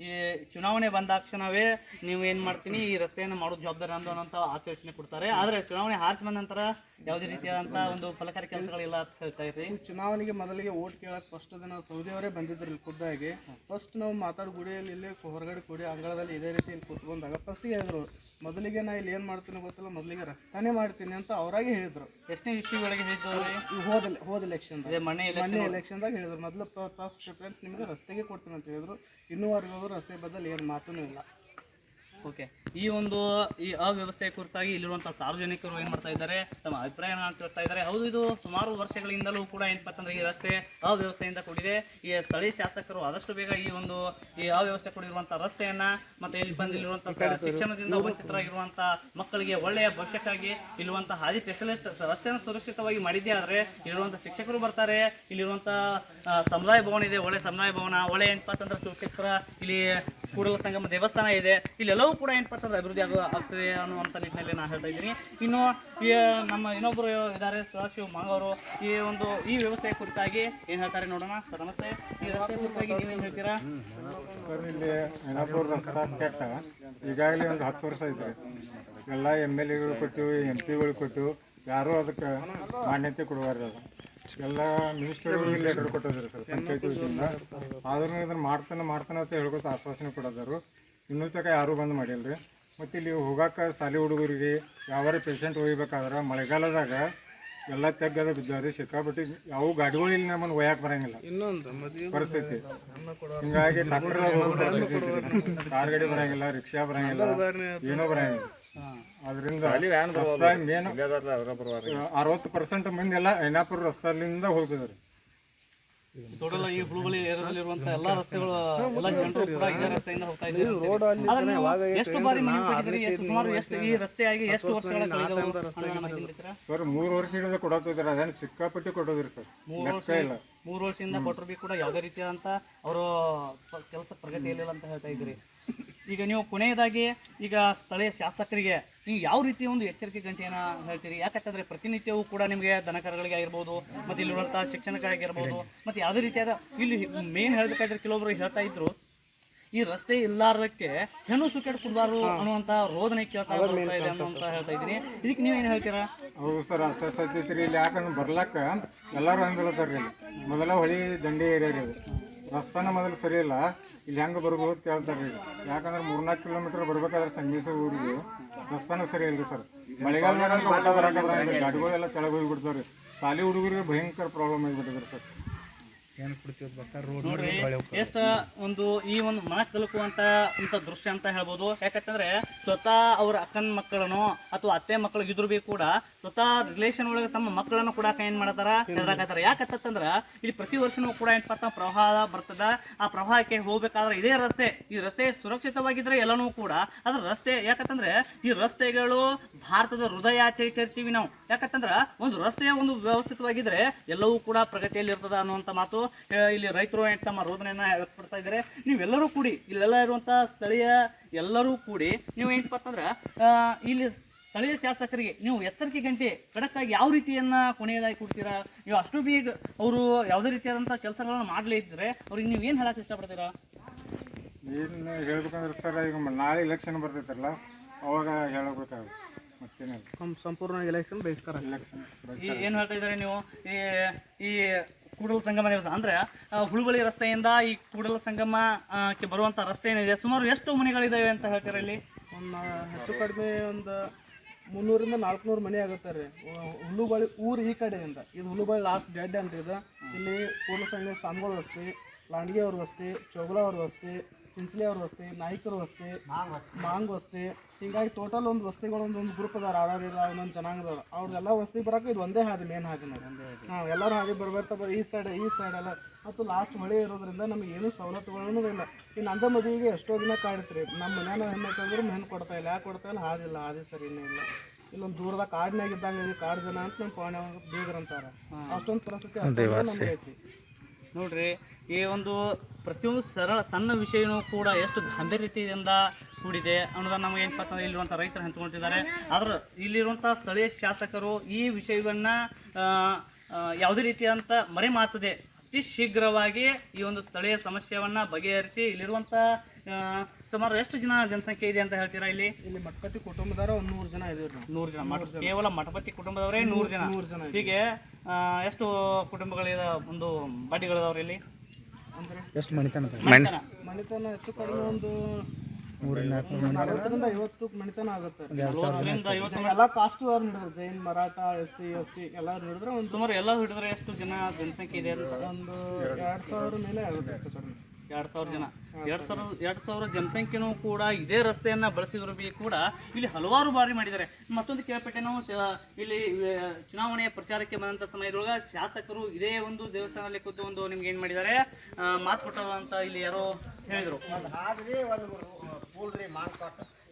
ಈ ಚುನಾವಣೆ ಬಂದಾಕ್ಷಣವೇ ನೀವು ಏನು ಮಾಡ್ತೀನಿ ಈ ರಸ್ತೆಯನ್ನು ಮಾಡೋದು ಜವಾಬ್ದಾರಿ ಅನ್ನೋಂಥ ಆಶ್ವಾಸನೆ ಕೊಡ್ತಾರೆ. ಆದರೆ ಚುನಾವಣೆ ಹಾರಿಸಿ ಬಂದ ನಂತರ ಯಾವುದೇ ರೀತಿಯಾದಂಥ ಒಂದು ಫಲಕಾರಿ ಕೆಲಸಗಳಿಲ್ಲ ಅಂತ ಹೇಳ್ತಾ ಇರ್ರಿ. ಚುನಾವಣೆಗೆ ಮೊದಲಿಗೆ ಓಟ್ ಕೇಳಕ್ಕೆ ಫಸ್ಟ್ ದಿನ ಸೌದಿಯವರೇ ಬಂದಿದ್ರು ಇಲ್ಲಿ ಖುದ್ದಾಗಿ. ಫಸ್ಟ್ ನಾವು ಮಾತಾಡೋ ಗುಡಿಯಲ್ಲಿ ಇಲ್ಲಿ ಹೊರಗಡೆ ಕೂಡಿ ಅಂಗಳದಲ್ಲಿ ಇದೇ ರೀತಿ ಇಲ್ಲಿ ಕೂತ್ಕೊಂಡಾಗ ಫಸ್ಟಿಗೆ ಹೇಳಿದ್ರು ಮೊದಲಿಗೆ ನಾ ಇಲ್ಲಿ ಏನು ಮಾಡ್ತೀನಿ ಗೊತ್ತಿಲ್ಲ, ಮೊದಲಿಗೆ ರಸ್ತಾನೇ ಮಾಡ್ತೀನಿ ಅಂತ ಅವರಾಗೆ ಹೇಳಿದ್ರು. ಎಷ್ಟನೇ ಇಶ್ಯೂಗಳಿಗೆ ಹೇಳಿದ್ರು? ಹೋದ ಎಲೆಕ್ಷನ್ ಮೊನ್ನೆ ಎಲೆಕ್ಷನ್ದಾಗ ಹೇಳಿದ್ರು ಮೊದಲು ಫಸ್ಟ್ ಪ್ರಿಫರೆನ್ಸ್ ನಿಮಗೆ ರಸ್ತೆಗೆ ಕೊಡ್ತೀನಿ ಅಂತ ಹೇಳಿದ್ರು. ಇನ್ನೂವರೆಗೂ ರಸ್ತೆ ಬದಲು ಏನು ಮಾತೂ ಇಲ್ಲ. ಓಕೆ. ಈ ಒಂದು ಈ ಅವ್ಯವಸ್ಥೆ ಕುರಿತಾಗಿ ಇಲ್ಲಿರುವಂಥ ಸಾರ್ವಜನಿಕರು ಏನು ಮಾಡ್ತಾ ಇದ್ದಾರೆ, ತಮ್ಮ ಅಭಿಪ್ರಾಯವನ್ನು ತಿಳಿಸ್ತಾ ಇದ್ದಾರೆ. ಹೌದು, ಇದು ಸುಮಾರು ವರ್ಷಗಳಿಂದಲೂ ಕೂಡ ಏನಪ್ಪ ಅಂತಂದರೆ ಈ ರಸ್ತೆ ಅವ್ಯವಸ್ಥೆಯಿಂದ ಕೂಡಿದೆ. ಈ ಸ್ಥಳೀಯ ಶಾಸಕರು ಆದಷ್ಟು ಬೇಗ ಈ ಅವ್ಯವಸ್ಥೆ ಕೂಡಿರುವಂಥ ರಸ್ತೆಯನ್ನು ಮತ್ತು ಇಲ್ಲಿ ಬಂದಿರುವಂಥ ಶಿಕ್ಷಣದಿಂದ ವಂಚಿತರಾಗಿರುವಂಥ ಮಕ್ಕಳಿಗೆ ಒಳ್ಳೆಯ ಭವಿಷ್ಯಕ್ಕಾಗಿ ಇಲ್ಲಿರುವಂಥ ಹಾದಿ ಸ್ಪೆಷಲಿಸ್ಟ್ ರಸ್ತೆಯನ್ನು ಸುರಕ್ಷಿತವಾಗಿ ಮಾಡಿದ್ದೇ ಆದರೆ ಇಲ್ಲಿರುವಂಥ ಶಿಕ್ಷಕರು ಬರ್ತಾರೆ. ಇಲ್ಲಿರುವಂಥ ಸಮುದಾಯ ಭವನ ಇದೆ, ಒಳ್ಳೆ ಸಮುದಾಯ ಭವನ, ಒಳ್ಳೆ ಏನಪ್ಪ ಅಂತಂದ್ರೆ ಶಿಕ್ಷಕರ ಇಲ್ಲಿ ಕೂಡಲ ಸಂಗಮ ದೇವಸ್ಥಾನ ಇದೆ. ಇಲ್ಲೆಲ್ಲವೂ ಕೂಡ ಏನಪ್ಪ ಅಂತಂದ್ರೆ ಅಭಿವೃದ್ಧಿ ಆಗ್ತದೆ ಅನ್ನುವಂಥ ನಿಟ್ಟಿನಲ್ಲಿ ನಾನು ಹೇಳ್ತಾ ಇದ್ದೀನಿ. ಇನ್ನು ನಮ್ಮ ಇನ್ನೊಬ್ಬರು ಇದ್ದಾರೆ ಸದಾಶಿವ ಮಂಗವರು. ಈ ವ್ಯವಸ್ಥೆಯ ಕುರಿತಾಗಿ ಏನು ಹೇಳ್ತಾರೆ ನೋಡೋಣ. ಸರ್ ನಮಸ್ತೆ. ಈ ರಸ್ತೆ ಕುರಿತಾಗಿ ನೀವೇನು ಹೇಳ್ತೀರಾ? ಸರ್, ಇಲ್ಲಿ ಏನಾಪುರ ರಸ್ತೆ ಕೆಟ್ಟ ಈಗಾಗಲೇ ಒಂದು 10 ವರ್ಷ ಐತ್ರಿ. ಎಲ್ಲ MLAಗಳು ಕೊಟ್ಟಿವಿ, MP ಗಳು ಕೊಟ್ಟಿವಿ, ಯಾರೂ ಅದಕ್ಕೆ ಮಾನ್ಯತೆ ಕೊಡುವಾರ. ಅದು ಎಲ್ಲ ಮಿನಿಸ್ಟರ್ಗಳಿಗೆ ಲೆಟರ್ ಕೊಟ್ಟಿದ್ರು ಸರ್ ಪಂಚಾಯತಿ ವತಿಯಿಂದ. ಆದ್ರೂ ಇದನ್ನು ಮಾಡ್ತಾನೆ ಅಂತ ಹೇಳ್ಕೊತ ಆಶ್ವಾಸನೆ ಕೊಡೋದಾರು. ಇನ್ನೂ ತನಕ ಯಾರೂ ಬಂದು ಮಾಡಿಲ್ಲ ರೀ. ಮತ್ತು ಇಲ್ಲಿ ಹೋಗಾಕ ಶಾಲೆ ಹುಡುಗರಿಗೆ ಯಾವಾರ ಪೇಷಂಟ್ ಒಯ್ಬೇಕಾದ್ರೆ ಮಳೆಗಾಲದಾಗ ಎಲ್ಲ ತೆಗ್ಗದ ಬಿದ್ದಾವ್ರಿ. ಸಿಕ್ಕಾಪಟ್ಟಿ ಯಾವ ಗಾಡಿಗಳು ಇಲ್ಲಿ ನಮ್ಮನ್ನು ಒಯ್ಯಾಕೆ ಬರಂಗಿಲ್ಲ ಪರಿಸ್ಥಿತಿ. ಹಿಂಗಾಗಿ ಡಾಕ್ಟರ್ ಕಾರ್ ಗಾಡಿ ಬರಂಗಿಲ್ಲ, ರಿಕ್ಷಾ ಬರಂಗಿಲ್ಲ, ಏನೋ ಬರಂಗಿಲ್ಲ. ಅದರಿಂದ ಮೇನ್ 60% ಮಂದಿ ಎಲ್ಲ ಐನಾಪುರ ರಸ್ತೆಯಿಂದ ಹೋಗ್ತಿದ್ದಾರೆ. ಟೋಟಲ್ ಈ ಹುಳುಬಳಿ ಏರಿಯಾದಲ್ಲಿರುವಂತ ಎಲ್ಲಾ ರಸ್ತೆಗಳು ಎಲ್ಲ ಜನರು ಕೂಡ ಇದೇ ರಸ್ತೆಯಿಂದ ಹೋಗ್ತಾ ಇದ್ದಾರೆ. ಎಷ್ಟು ಬಾರಿ ಮನವಿ ಮಾಡಿದ್ರಿ? ಸುಮಾರು ಈ ರಸ್ತೆಯಾಗಿ ಎಷ್ಟು ವರ್ಷಗಳ ಕಳೆದವು? ಸರ್ 3 ವರ್ಷದಿಂದ ಕೊಡತ್ತಿದ್ದಾರೆ. ಅದೇನು ಸಿಕ್ಕಾಪಟ್ಟಿ ಕೊಟ್ಟೋದ್ರಿ ಸರ್. 3 ವರ್ಷದಿಂದ ಕೊಟ್ಟರು ಬಿ ಕೂಡ ಯಾವುದೇ ರೀತಿಯಾದಂಥ ಅವರು ಕೆಲಸ ಪ್ರಗತಿ ಇರಲಿಲ್ಲ ಅಂತ ಹೇಳ್ತಾ ಇದ್ದೀರಿ. ಈಗ ನೀವು ಕೊನೆಯದಾಗಿ ಈಗ ಸ್ಥಳೀಯ ಶಾಸಕರಿಗೆ ನೀವು ಯಾವ ರೀತಿಯ ಒಂದು ಎಚ್ಚರಿಕೆ ಗಂಟೆಯನ್ನು ಹೇಳ್ತೀರಿ? ಯಾಕಂತಂದರೆ ಪ್ರತಿನಿತ್ಯವೂ ಕೂಡ ನಿಮಗೆ ದನಕರುಗಳಿಗೆ ಆಗಿರ್ಬೋದು ಮತ್ತು ಇಲ್ಲಿರುವಂಥ ಶಿಕ್ಷಣಕ್ಕಾಗಿರ್ಬೋದು ಮತ್ತು ಯಾವುದೇ ರೀತಿಯಾದ ಇಲ್ಲಿ ಮೇನ್ ಹೇಳಬೇಕಾದ್ರೆ ಕೆಲವೊಬ್ರು ಹೇಳ್ತಾ ಇದ್ರು ಈ ರಸ್ತೆ ಇಲ್ಲಾರ್ದಕ್ಕೆ ಹೆಣ್ಣು ಸುಕೆಟ್ ಕೊಡಬಾರ್ದು ಅನ್ನುವಂಥ ರೋದನೆ ಕೇಳ್ತಾ ಇದೆ ಅನ್ನುವಂತ ಹೇಳ್ತಾ ಇದ್ದೀನಿ. ಇದಕ್ಕೆ ನೀವೇನು ಹೇಳ್ತೀರಾ? ಹೌದು ಸರ್, ಅಷ್ಟೇ ಸತ್ಯತ್ರಿ. ಇಲ್ಲಿ ಯಾಕಂದ್ರೆ ಬರ್ಲಾಕ ಎಲ್ಲರೂ ಹಂಗಲತ್ತಾರ ರೀ. ಮೊದಲ ಹೊಳಿ ದಂಡಿ ಏರಿಯಾ ರೀ. ರಸ್ತಾನ ಮೊದಲು ಸರಿ ಇಲ್ಲ. ಇಲ್ಲಿ ಹೆಂಗೆ ಬರ್ಬೋದು ಕೇಳ್ತಾರೆ ರೀ. ಯಾಕಂದ್ರೆ 3-4 ಕಿಲೋಮೀಟರ್ ಬರ್ಬೇಕಾದ್ರೆ ಸಂಗೀಸ ಊರಿಗೆ ರಸ್ತಾನ ಸರಿ ಇಲ್ರಿ ಸರ್. ಮಳೆಗಾಲದಾಗ ಗಾಡಿಗಳೆಲ್ಲ ಕೆಳಗೆ ಹೋಗಿ ಬಿಡ್ತಾವ್ರಿ. ಶಾಲಿ ಹುಡುಗರಿಗೆ ಭಯಂಕರ ಪ್ರಾಬ್ಲಮ್ ಆಗಿಬಿಟ್ಟಿದ್ರಿ ಸರ್. ನೋಡ್ರಿ ಎಷ್ಟು ಒಂದು ಈ ಒಂದು ಮನ ಕಲಕುವಂತ ದೃಶ್ಯ ಅಂತ ಹೇಳ್ಬೋದು. ಯಾಕಂತಂದ್ರೆ ಸ್ವತಃ ಅವ್ರ ಅಕ್ಕನ ಮಕ್ಕಳನ್ನು ಅಥವಾ ಅತ್ತೆ ಮಕ್ಕಳಿಗೆ ಇದ್ರು ಬಿ ಕೂಡ ಸ್ವತಃ ರಿಲೇಷನ್ ಒಳಗೆ ತಮ್ಮ ಮಕ್ಕಳನ್ನು ಕೂಡ ಏನ್ ಮಾಡತಾರ ಹೆದರಾಕತ್ತಾರ. ಯಾಕಂತಂದ್ರ ಇಲ್ಲಿ ಪ್ರತಿ ವರ್ಷನೂ ಕೂಡ ಏನಪ್ಪ ಪ್ರವಾಹ ಬರ್ತದ. ಆ ಪ್ರವಾಹಕ್ಕೆ ಹೋಗ್ಬೇಕಾದ್ರೆ ಇದೇ ರಸ್ತೆ, ಈ ರಸ್ತೆ ಸುರಕ್ಷಿತವಾಗಿದ್ರೆ ಎಲ್ಲನೂ ಕೂಡ ಅದ್ರ ರಸ್ತೆ. ಯಾಕಂತಂದ್ರೆ ಈ ರಸ್ತೆಗಳು ಭಾರತದ ಹೃದಯ ಅಂತ ಹೇಳಿ ಕರಿತೀವಿ ನಾವು. ಯಾಕಂತಂದ್ರ ಒಂದು ರಸ್ತೆ ಒಂದು ವ್ಯವಸ್ಥಿತವಾಗಿದ್ರೆ ಎಲ್ಲವೂ ಕೂಡ ಪ್ರಗತಿಯಲ್ಲಿ ಇರ್ತದ ಅನ್ನುವಂಥ ಮಾತು ಇಲ್ಲಿ ರೈತರು ತಮ್ಮ ರೋದನೆಯನ್ನ ವ್ಯಕ್ತಪಡ್ತಾ ಇದ್ದಾರೆ. ನೀವೆಲ್ಲರೂ ಕೂಡಿ ಇಲ್ಲೆಲ್ಲ ಇರುವಂತ ಸ್ಥಳೀಯ ಎಲ್ಲರೂ ಕೂಡಿ ನೀವು ಏನಪ್ಪ ಅಂತಂದ್ರ ಇಲ್ಲಿ ಸ್ಥಳೀಯ ಶಾಸಕರಿಗೆ ನೀವು ಎಚ್ಚರಿಕೆ ಗಂಟೆ ಖಡಕ್ಕಾಗಿ ಯಾವ ರೀತಿಯನ್ನ ಕೊನೆಯದಾಗಿ ಕೊಡ್ತೀರಾ? ನೀವು ಅಷ್ಟು ಬೇಗ ಅವರು ಯಾವುದೇ ರೀತಿಯಾದಂಥ ಕೆಲಸಗಳನ್ನ ಮಾಡಲೇ ಇದ್ರೆ ಅವ್ರಿಗೆ ನೀವು ಏನು ಹೇಳಕ್ಕೆ ಇಷ್ಟಪಡ್ತೀರಾ? ಏನು ಹೇಳ್ಬೇಕಂದ್ರೆ ಸರ್, ಈಗ ನಾಳೆ ಎಲೆಕ್ಷನ್ ಬರ್ತೈತಲ್ಲ ಅವಾಗ ಹೇಳಬೇಕಾಗುತ್ತೆ. ಮತ್ತೇನಿಲ್ಲ, ಸಂಪೂರ್ಣ ಎಲೆಕ್ಷನ್ ಬಯಸ್ತಾರೆ. ಎಲೆಕ್ಷನ್ ಏನು ಹೇಳ್ತಾ ಇದ್ದಾರೆ ನೀವು? ಈ ಕೂಡಲ ಸಂಗಮ ದೇವಸ್ಥಾನ ಅಂದ್ರೆ ಹುಳುಬಳಿ ರಸ್ತೆಯಿಂದ ಈ ಕೂಡಲ ಸಂಗಮಕ್ಕೆ ಬರುವಂತ ರಸ್ತೆ ಏನಿದೆ, ಸುಮಾರು ಎಷ್ಟು ಮನೆಗಳಿದಾವೆ ಅಂತ ಹೇಳ್ತೀರಾ ಇಲ್ಲಿ? ಒಂದು ಹೆಚ್ಚು ಕಡಿಮೆ ಒಂದು 300 ರಿಂದ 400 ಮನೆ ಆಗುತ್ತೆ ರೀ. ಹುಳುಬಳಿ ಊರು ಈ ಕಡೆಯಿಂದ ಇದು ಹುಳುಬಳಿ ಲಾಸ್ಟ್ ಡೆಡ್ ಅಂತ ಇದು. ಇಲ್ಲಿ ಕೂಡಲ ಸಂಗಮ ಸ್ವಾಮಿಗಳ ವಸ್ತಿ, ಲಾಂಡ್ಗಿ ಅವ್ರ ವಸ್ತಿ, ಚೋಗಲ ಅವ್ರ ವಸ್ತಿ, ಚಿಂಚಲಿ ಅವ್ರ ವಸ್ತಿ, ನಾಯ್ಕರ ವಸ್ತಿ, ಮಾಂಗ್ ವಸ್ತಿ, ಹೀಗಾಗಿ ಟೋಟಲ್ ಒಂದು ವಸ್ತಿಗಳು ಒಂದು ಗ್ರೂಪ್ ಅದಾರ. ಆಡಾಡಿಲ್ಲ ಒಂದೊಂದು ಜನಾಂಗದವ್ರು ಅವ್ರನ್ನೆಲ್ಲ ವಸ್ತಿ ಬರೋಕೆ ಇದು ಒಂದೇ ಹಾದಿ, ಮೇನ್ ಹಾದಿ ನಾವು ಎಲ್ಲರೂ ಹಾದಿ ಬರ್ತಾ ಈ ಸೈಡ್ ಎಲ್ಲ ಮತ್ತು ಲಾಸ್ಟ್ ಹೊಳೆ ಇರೋದ್ರಿಂದ ನಮಗೆ ಏನೂ ಸವಲತ್ತುಗಳೂ ಇಲ್ಲ. ಇನ್ನು ಅಂದ ಮದುವೆಗೆ ಎಷ್ಟೋ ದಿನ ಕಾಡಿತ್ರಿ. ನಮ್ಮ ಮನೇನ ಹೆಣ್ಣು ಹಾಕಿದ್ರು ಹೆಣ್ಣು ಕೊಡ್ತಾ ಇಲ್ಲ. ಯಾಕೆ ಕೊಡ್ತಾ ಇಲ್ಲ? ಹಾದಿಲ್ಲ, ಹಾದಿ ಸರಿನೇ ಇಲ್ಲ. ಇಲ್ಲೊಂದು ದೂರದಾಗ ಕಾಡಿನಾಗ ಇದ್ದಂಗೆ ಇದು ಕಾಡು ಜನ ಅಂತ ನಮ್ಮ ಪವನ ಬೀಗರಂತಾರೆ. ಅಷ್ಟೊಂದು ಪರಿಸ್ಥಿತಿ ನಮ್ಗೆ ಐತಿ. ನೋಡ್ರಿ, ಈ ಒಂದು ಪ್ರತಿಯೊಂದು ಸಣ್ಣ ವಿಷಯನೂ ಕೂಡ ಎಷ್ಟು ಗಂಭೀರತೆಯಿಂದ ಕೂಡಿದೆ ಅನ್ನೋದನ್ನ ನಮಗೆ ಏನಪ್ಪ ಅಂತಂದ್ರೆ ಇಲ್ಲಿರುವಂಥ ರೈತರು ಹಂಚ್ಕೊಳ್ತಿದ್ದಾರೆ. ಆದ್ರೆ ಇಲ್ಲಿರುವಂಥ ಸ್ಥಳೀಯ ಶಾಸಕರು ಈ ವಿಷಯವನ್ನ ಯಾವುದೇ ರೀತಿಯಾದಂಥ ಮರೆಮಾಚದೆ ಅತಿ ಶೀಘ್ರವಾಗಿ ಈ ಒಂದು ಸ್ಥಳೀಯ ಸಮಸ್ಯೆಯನ್ನ ಬಗೆಹರಿಸಿ ಇಲ್ಲಿರುವಂಥ ಸುಮಾರು ಎಷ್ಟು ಜನಸಂಖ್ಯೆ ಇದೆ ಅಂತ ಹೇಳ್ತೀರಾ? ಇಲ್ಲಿ ಮಠಪತಿ ಕುಟುಂಬದವರು ಒಂದು 100 ಜನ ಇದ್ದೀವಿ. 100 ಜನ ಕೇವಲ ಮಠಪತಿ ಕುಟುಂಬದವರೇ 100 ಜನ. ಹೀಗೆ ಎಷ್ಟು ಕುಟುಂಬಗಳಿದ ಒಂದು ಬಾಡಿಗಳಿದಾವ್ರಿ ಇಲ್ಲಿ? ಅಂದ್ರೆ ಎಷ್ಟು ಮಣಿತನ ಹೆಚ್ಚು ಕಡಿಮೆ ಒಂದು 40 ರಿಂದ 50 ಮಣಿತನ ಆಗುತ್ತೆ. ಎಲ್ಲ ಕಾಸ್ಟ್ ಅವ್ರು ಹಿಡಿದ್ರು, ಜೈನ್, ಮರಾಠ, SC, ST ಎಲ್ಲ ಹಿಡಿದ್ರೆ ಒಂದು ಸುಮಾರು ಎಲ್ಲ ಹಿಡಿದ್ರೆ ಎಷ್ಟು ಜನಸಂಖ್ಯೆ ಇದೆ? ಒಂದು 2000 ಮೇಲೆ ಆಗುತ್ತೆ ಹೆಚ್ಚು ಕಡಿಮೆ. 2000 ಜನ. 2000 ಜನಸಂಖ್ಯೆನೂ ಕೂಡ ಇದೇ ರಸ್ತೆಯನ್ನ ಬಳಸಿದ್ರು ಬಿ ಕೂಡ ಇಲ್ಲಿ ಹಲವಾರು ಬಾರಿ ಮಾಡಿದ್ದಾರೆ. ಮತ್ತೊಂದು ಕೇಳ್ಪಟ್ಟೆ ನಾವು ಇಲ್ಲಿ ಚುನಾವಣೆಯ ಪ್ರಚಾರಕ್ಕೆ ಬಂದಂತ ಸಮಯದೊಳಗ ಶಾಸಕರು ಇದೇ ಒಂದು ದೇವಸ್ಥಾನದಲ್ಲಿ ಕೂತು ಒಂದು ನಿಮ್ಗೆ ಏನ್ ಮಾಡಿದ್ದಾರೆ ಮಾತು ಕೊಟ್ಟದ ಅಂತ ಇಲ್ಲಿ ಯಾರೋ ಹೇಳಿದ್ರು.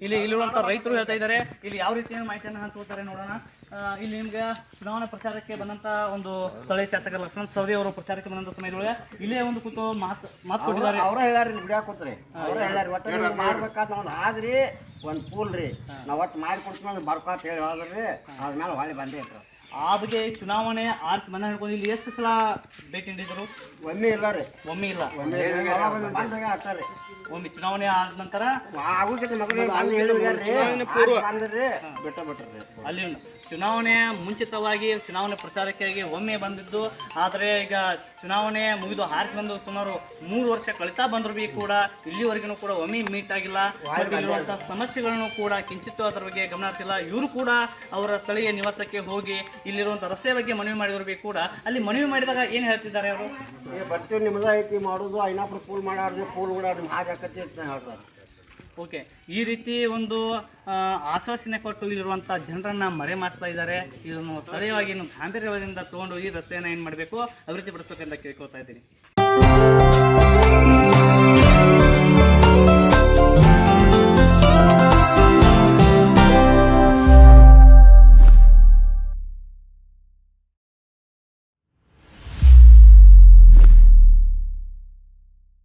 ಇಲ್ಲಿರುವಂತ ರೈತರು ಹೇಳ್ತಾ ಇದ್ದಾರೆ. ಇಲ್ಲಿ ಯಾವ ರೀತಿಯ ಮಾಹಿತಿಯನ್ನು ಹಂಚ್ಕೊಳ್ತಾರೆ ನೋಡೋಣ. ಇಲ್ಲಿ ನಿಮ್ಗೆ ಚುನಾವಣಾ ಪ್ರಚಾರಕ್ಕೆ ಬಂದಂತ ಒಂದು ಸ್ಥಳೀಯ ಶಾಸಕರು ಲಕ್ಷ್ಮಣ ಸವದಿ ಅವರು ಪ್ರಚಾರಕ್ಕೆ ಬಂದಂತ ಸಮಯದೊಳಗೆ ಇಲ್ಲೇ ಒಂದು ಕೂತು ಮಾತು ಕೊಟ್ಟಿದ್ದಾರೆ. ಅವ್ರ ಹೇಳಾರಿ ನಿಮ್ಗೆ ಅವ್ರ ಹೇಳಾರಿ ಒಟ್ಟು ಮಾಡ್ಬೇಕಾದ ನಾವು ಆದ್ರಿ ಒಂದು ಪೂಲ್ ರೀ ನಾವು ಒಟ್ಟು ಮಾಡಿ ಕೊಡ್ತೀವಿ ಬರ್ಕಾತ್ ಹೇಳಿ ಹೇಳಿದ್ರಿ. ಆದ್ಮೇಲೆ ಹೊಳ್ಳಿ ಬಂದೇ ಇತ್ತು. ಆ ಬಗ್ಗೆ ಚುನಾವಣೆ ಆರ್ಸಿ ಬಂದ ಹಿಡ್ಕೊಂಡು ಇಲ್ಲಿ ಎಷ್ಟು ಸಲ ಭೇಟಿ ನೀಡಿದ್ರು? ಒಮ್ಮೆ ಇಲ್ಲ ರೀ. ಒಮ್ಮೆ ಇಲ್ಲ. ಬಂದಾಗ ಆಗ್ತಾರೆ. ಒಮ್ಮೆ ಚುನಾವಣೆ ಆದ ನಂತರ ಆಗುದಿಲ್ಲ ಬಿಟ್ಟ ಬಿಟ್ರಿ. ಅಲ್ಲಿ ಚುನಾವಣೆ ಮುಂಚಿತವಾಗಿ ಚುನಾವಣೆ ಪ್ರಚಾರಕ್ಕಾಗಿ ಒಮ್ಮೆ ಬಂದಿದ್ದು. ಆದರೆ ಈಗ ಚುನಾವಣೆ ಮುಗಿದು ಆರಿಸಿ ಬಂದು ಸುಮಾರು 3 ವರ್ಷ ಕಳಿತಾ ಬಂದ್ರು ಬಿ ಕೂಡ ಇಲ್ಲಿವರೆಗೂ ಕೂಡ ಒಮ್ಮೆ ಮೀಟ್ ಆಗಿಲ್ಲ. ಇಲ್ಲಿರುವಂತಹ ಸಮಸ್ಯೆಗಳನ್ನು ಕೂಡ ಕಿಂಚಿತ್ತು ಅದರ ಬಗ್ಗೆ ಗಮನ ಹರಿಸಿಲ್ಲ. ಇವರು ಕೂಡ ಅವರ ಸ್ಥಳೀಯ ನಿವಾಸಕ್ಕೆ ಹೋಗಿ ಇಲ್ಲಿರುವಂಥ ರಸ್ತೆ ಬಗ್ಗೆ ಮನವಿ ಮಾಡಿದ್ರು ಬಿ ಕೂಡ ಅಲ್ಲಿ ಮನವಿ ಮಾಡಿದಾಗ ಏನು ಹೇಳ್ತಿದ್ದಾರೆ ಅವರು? ಬರ್ತೀವಿ ನಿಮ್ದ ಐತಿ ಮಾಡೋದು ಐನಾಪುರ ಪೂಲ್ ಮಾಡಾಡ್ದು ಪೂಲ್ ಕೂಡ ಹಾಗೆ ಹಾಕತ್ತಿ ಅಂತ ಹೇಳ್ತಾರೆ. ಓಕೆ, ಈ ರೀತಿ ಒಂದು ಆಶ್ವಾಸನೆ ಕೊಟ್ಟು ಇಲ್ಲಿರುವಂಥ ಜನರನ್ನ ಮರೆಮಾಚ್ತಾ ಇದ್ದಾರೆ. ಇದನ್ನು ಸ್ಥಳೀಯವಾಗಿ ಗಾಂಭೀರ್ಯದಿಂದ ತಗೊಂಡು ಈ ರಸ್ತೆಯನ್ನು ಏನು ಮಾಡಬೇಕು ಅಭಿವೃದ್ಧಿ ಪಡಿಸ್ಬೇಕಂತ ಕೇಳ್ಕೊಳ್ತಾ ಇದ್ದೀನಿ.